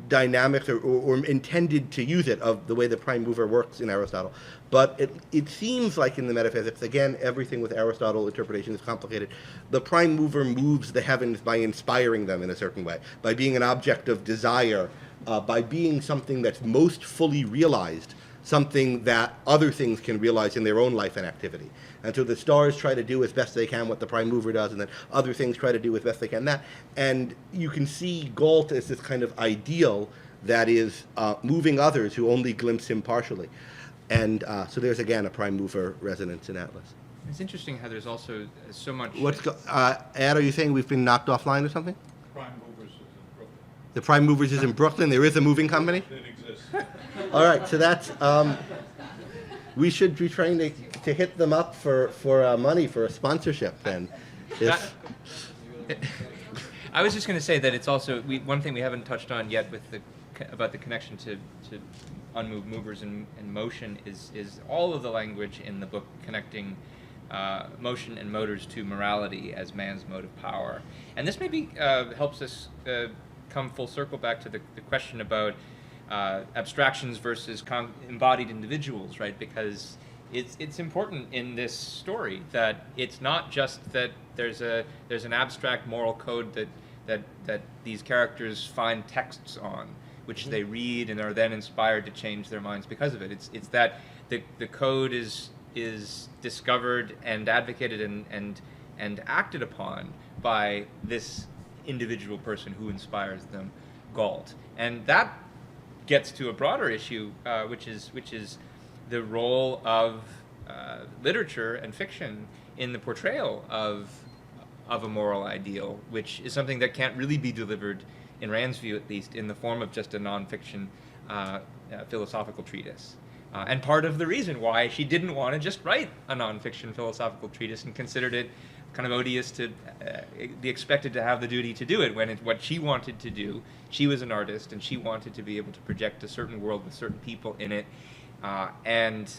dynamics or intended to use it of the way the prime mover works in Aristotle. But it seems like in the metaphysics, again, everything with Aristotle interpretation is complicated. The prime mover moves the heavens by inspiring them in a certain way, by being an object of desire, by being something that's most fully realized, something that other things can realize in their own life and activity. And so the stars try to do as best they can what the prime mover does, and then other things try to do as best they can that. And you can see Galt as this kind of ideal that is moving others who only glimpse him partially. And so there's, again, a prime mover resonance in Atlas. It's interesting how there's also so much... Ad, are you saying we've been knocked offline or something? Prime Movers is in Brooklyn. The Prime Movers is in Brooklyn? There is a moving company? It exists. All right, so that's... we should be trying to hit them up for money for a sponsorship then. I was just going to say that it's also one thing we haven't touched on yet about the connection to unmoved movers and motion is all of the language in the book connecting motion and motors to morality as man's mode of power. And this maybe helps us come full circle back to the question about abstractions versus embodied individuals, right? Because it's important in this story that it's not just that there's an abstract moral code that these characters find texts on, which they read and are then inspired to change their minds because of it. It's that the code is discovered and advocated and acted upon by this individual person who inspires them, Galt. And that gets to a broader issue, which is the role of literature and fiction in the portrayal of a moral ideal, which is something that can't really be delivered, in Rand's view at least, in the form of just a nonfiction philosophical treatise. And part of the reason why she didn't want to just write a nonfiction philosophical treatise and considered it kind of odious to be expected to have the duty to do it when it's what she wanted to do. She was an artist and she wanted to be able to project a certain world with certain people in it, and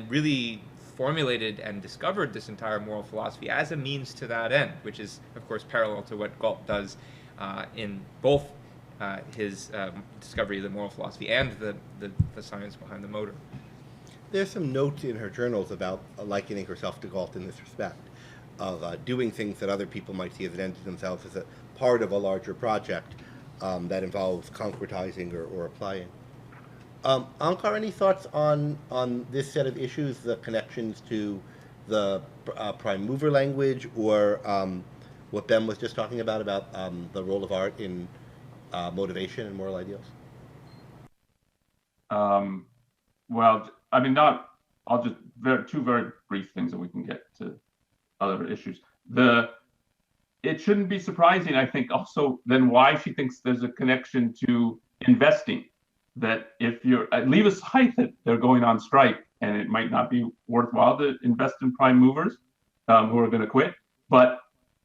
really formulated and discovered this entire moral philosophy as a means to that end, which is, of course, parallel to what Galt does in both his discovery of the moral philosophy and the science behind the motor. There's some notes in her journals about likening herself to Galt in this respect, of doing things that other people might see as an end to themselves as a part of a larger project that involves concretizing or applying. Ankar, any thoughts on this set of issues, the connections to the prime mover language, or what Ben was just talking about the role of art in motivation and moral ideals? Well, I mean, I'll just two very brief things, and we can get to other issues. It shouldn't be surprising, I think, also then why she thinks there's a connection to investing. That if you're leave aside that they're going on strike and it might not be worthwhile to invest in prime movers who are going to quit, but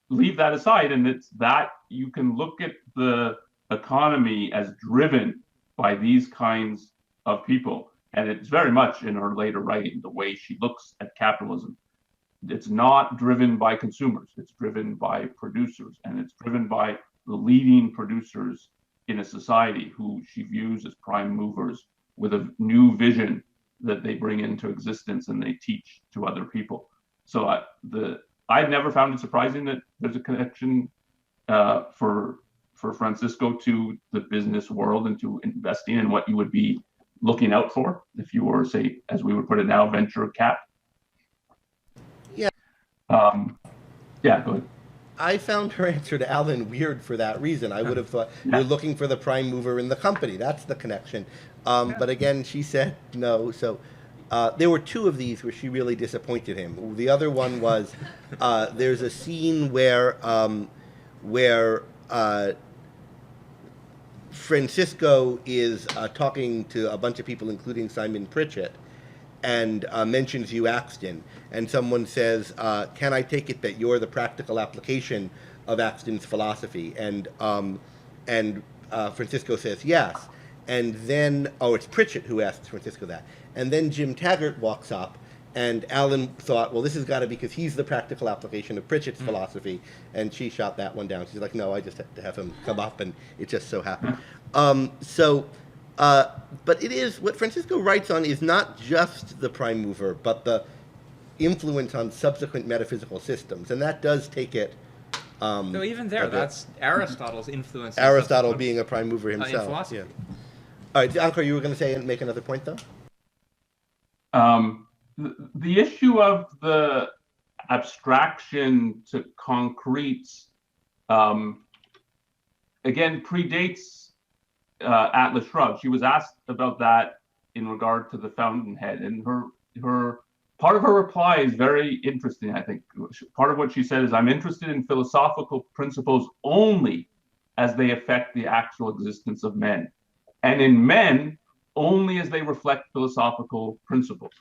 leave that aside, and it's that you can look at the economy as driven by these kinds of people. And it's very much in her later writing, the way she looks at capitalism. It's not driven by consumers, it's driven by producers, and it's driven by the leading producers in a society who she views as prime movers with a new vision that they bring into existence and they teach to other people. So I've never found it surprising that there's a connection for Francisco to the business world and to investing and what you would be looking out for if you were, say, as we would put it now, venture cap. Yeah. Yeah, go ahead. I found her answer to Alan weird for that reason. I would have thought you're looking for the prime mover in the company. That's the connection. But again, she said no. So there were two of these where she really disappointed him. The other one was there's a scene where Francisco is talking to a bunch of people, including Simon Pritchett, and mentions you, Axton, and someone says, can I take it that you're the practical application of Axton's philosophy? And Francisco says yes. And then, it's Pritchett who asks Francisco that. And then Jim Taggart walks up And Alan thought, well, this has got to be because he's the practical application of Pritchett's philosophy, and she shot that one down. She's like, no, I just had to have him come up, and it just so happened. But it is, what Francisco writes on is not just the prime mover, but the influence on subsequent metaphysical systems, and that does take it. So even there, that's Aristotle's influence. Aristotle being a prime mover himself. In philosophy. Yeah. All right, Ankur, you were going to say and make another point, though? The issue of the abstraction to concretes, again, predates Atlas Shrugged. She was asked about that in regard to the Fountainhead, and her part of her reply is very interesting, I think. Part of what she said is, I'm interested in philosophical principles only as they affect the actual existence of men, and in men only as they reflect philosophical principles.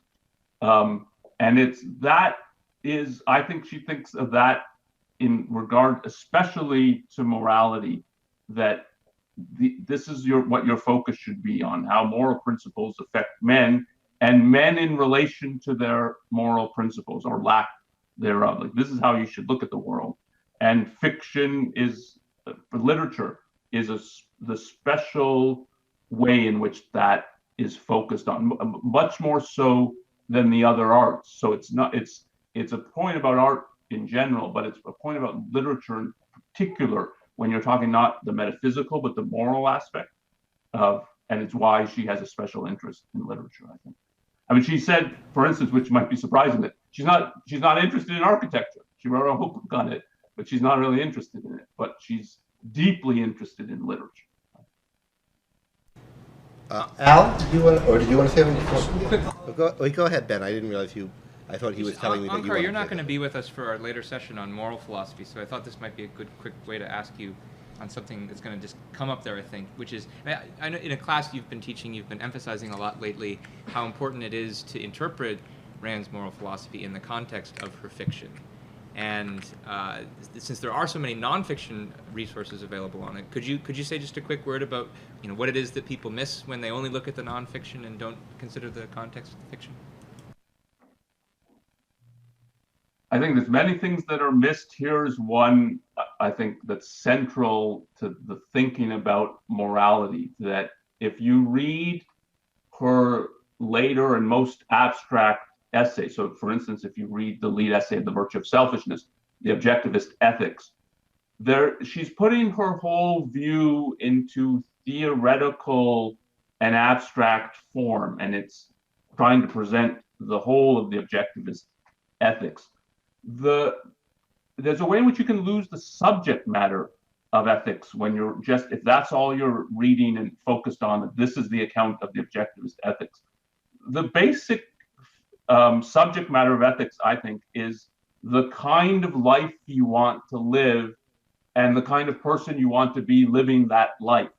And I think she thinks of that in regard especially to morality, that this is what your focus should be on, how moral principles affect men, and men in relation to their moral principles or lack thereof. Like, this is how you should look at the world. And fiction for literature, is the special way in which that is focused on, much more so than the other arts. So it's a point about art in general, but it's a point about literature in particular, when you're talking not the metaphysical but the moral aspect of, and it's why she has a special interest in literature, I think. I mean, she said, for instance, which might be surprising, that she's not interested in architecture. She wrote a whole book on it, but she's not really interested in it. But she's deeply interested in literature. Al, did you want to say anything? Go ahead, Ben. I didn't realize I thought he was telling me that you wanted you're not going to be with us for our later session on moral philosophy, so I thought this might be a good, quick way to ask you on something that's going to just come up there, I think, which is, I know in a class you've been teaching, you've been emphasizing a lot lately how important it is to interpret Rand's moral philosophy in the context of her fiction. And since there are so many nonfiction resources available on it, could you say just a quick word about what it is that people miss when they only look at the nonfiction and don't consider the context of the fiction? I think there's many things that are missed. Here's one, I think, that's central to the thinking about morality, that if you read her later and most abstract essay, so for instance, if you read the lead essay, The Virtue of Selfishness, the Objectivist Ethics, she's putting her whole view into theoretical and abstract form, and it's trying to present the whole of the Objectivist Ethics. There's a way in which you can lose the subject matter of ethics when if that's all you're reading and focused on, that this is the account of the Objectivist Ethics. The basic subject matter of ethics, I think, is the kind of life you want to live and the kind of person you want to be living that life.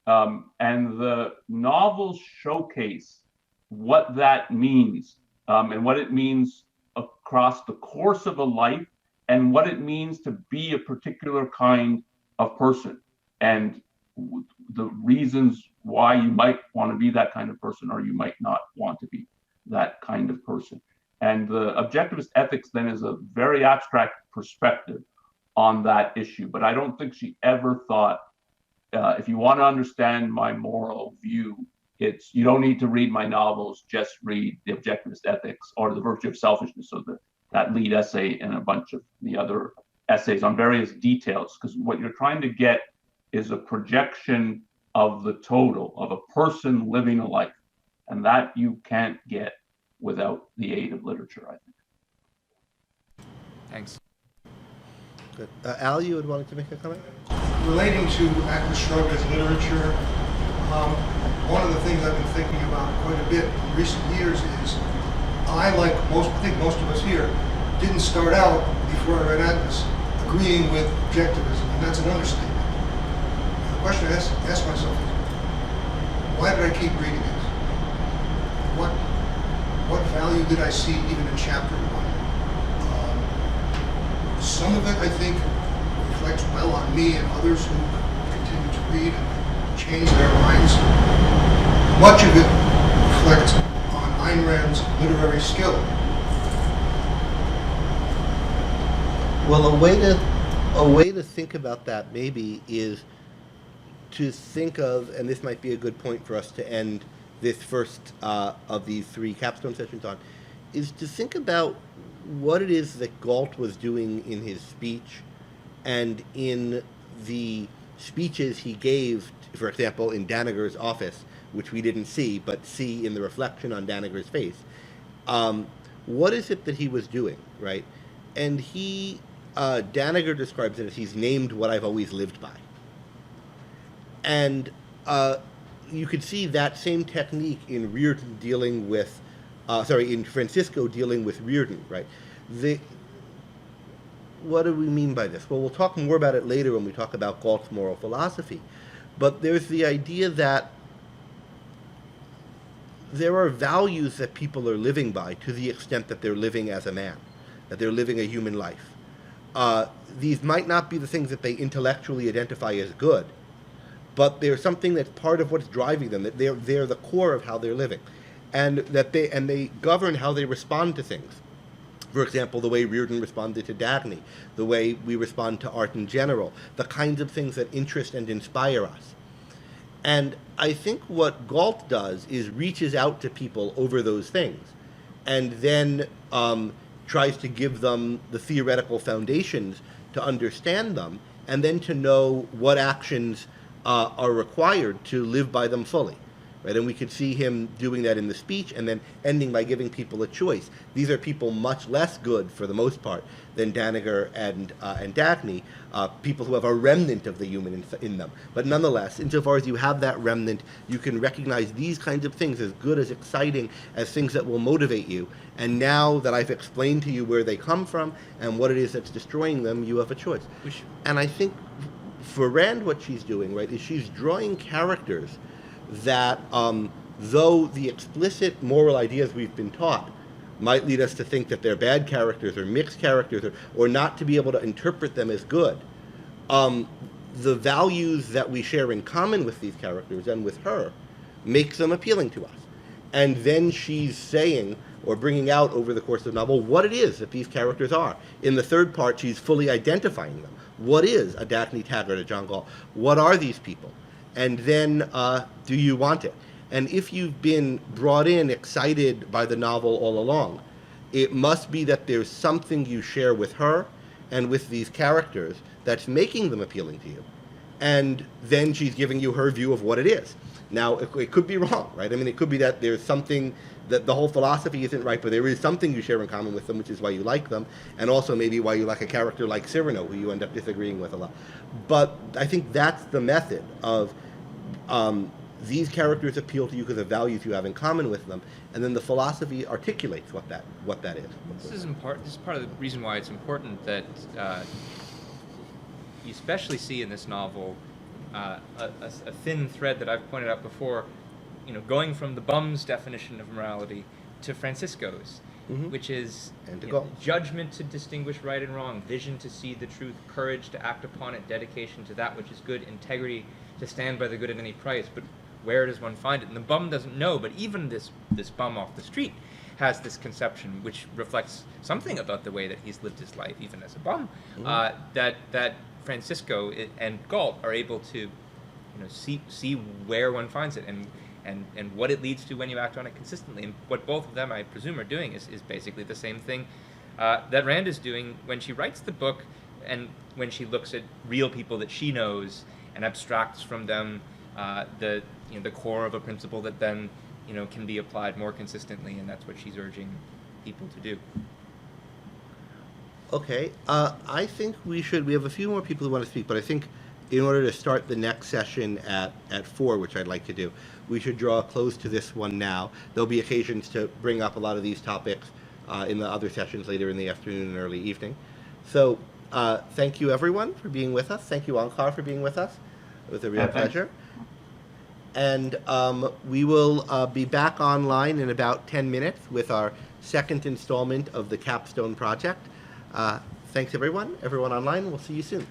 And the novels showcase what that means, and what it means across the course of a life, and what it means to be a particular kind of person, and the reasons why you might want to be that kind of person, or you might not want to be that kind of person. And the Objectivist Ethics then is a very abstract perspective on that issue. But I don't think she ever thought, if you want to understand my moral view, you don't need to read my novels, just read the Objectivist Ethics or The Virtue of Selfishness, so that lead essay and a bunch of the other essays on various details, because what you're trying to get is a projection of the total of a person living a life. And that you can't get without the aid of literature, I think. Thanks. Good. Al, you had wanted to make a comment? Relating to Atlas Shrugged as literature, one of the things I've been thinking about quite a bit in recent years is I think most of us here, didn't start out, before I read Atlas, agreeing with objectivism, and that's an understatement. The question I ask myself is, why did I keep reading it? What value did I see even in chapter 1? Some of it, I think, reflects well on me and others who continue to read and change their minds. Much of it reflects on Ayn Rand's literary skill. Well, a way to think about that maybe is to think of, and this might be a good point for us to end this first of these three capstone sessions on, is to think about what it is that Galt was doing in his speech and in the speeches he gave, for example, in Danager's office, which we didn't see, but see in the reflection on Danager's face. What is it that he was doing, right? And Danager describes it as he's named what I've always lived by. And you could see that same technique in Reardon dealing with, in Francisco dealing with Reardon, right? What do we mean by this? Well, we'll talk more about it later when we talk about Galt's moral philosophy. But there's the idea that there are values that people are living by to the extent that they're living as a man, that they're living a human life. These might not be the things that they intellectually identify as good, but they're something that's part of what's driving them, that they're the core of how they're living, and that they govern how they respond to things. For example, the way Reardon responded to Dagny, the way we respond to art in general, the kinds of things that interest and inspire us. And I think what Galt does is reaches out to people over those things, and then tries to give them the theoretical foundations to understand them, and then to know what actions are required to live by them fully. Right? And we could see him doing that in the speech, and then ending by giving people a choice. These are people much less good, for the most part, than Danager and Dagny, people who have a remnant of the human in them. But nonetheless, insofar as you have that remnant, you can recognize these kinds of things as good, as exciting, as things that will motivate you. And now that I've explained to you where they come from and what it is that's destroying them, you have a choice. And I think for Rand, what she's doing, right, is she's drawing characters that, though the explicit moral ideas we've been taught might lead us to think that they're bad characters or mixed characters, or not to be able to interpret them as good, the values that we share in common with these characters and with her makes them appealing to us. And then she's saying, or bringing out over the course of the novel, what it is that these characters are. In the third part, she's fully identifying them. What is a Dagny Taggart, a John Galt? What are these people? And then, do you want it? And if you've been brought in, excited by the novel all along, it must be that there's something you share with her and with these characters that's making them appealing to you. And then she's giving you her view of what it is. Now, it could be wrong, right? I mean, it could be that there's something, that the whole philosophy isn't right, but there is something you share in common with them, which is why you like them, and also maybe why you like a character like Cyrano, who you end up disagreeing with a lot. But I think that's the method of these characters appeal to you because of values you have in common with them, and then the philosophy articulates what that is. This is part of the reason why it's important that you especially see in this novel a thin thread that I've pointed out before, going from the bum's definition of morality to Francisco's, which is judgment to distinguish right and wrong, vision to see the truth, courage to act upon it, dedication to that which is good, integrity to stand by the good at any price. But where does one find it? And the bum doesn't know, but even this bum off the street has this conception, which reflects something about the way that he's lived his life, even as a bum, that Francisco and Galt are able to see where one finds it and what it leads to when you act on it consistently. And what both of them, I presume, are doing is basically the same thing that Rand is doing when she writes the book, and when she looks at real people that she knows and abstracts from them the core of a principle that then can be applied more consistently, and that's what she's urging people to do. Okay, I think we have a few more people who want to speak, but I think in order to start the next session at 4, which I'd like to do, we should draw a close to this one now. There'll be occasions to bring up a lot of these topics in the other sessions later in the afternoon and early evening. So thank you everyone for being with us. Thank you Ankar for being with us. It was a real pleasure. And we will be back online in about 10 minutes with our second installment of the Capstone project. Thanks everyone online. We'll see you soon.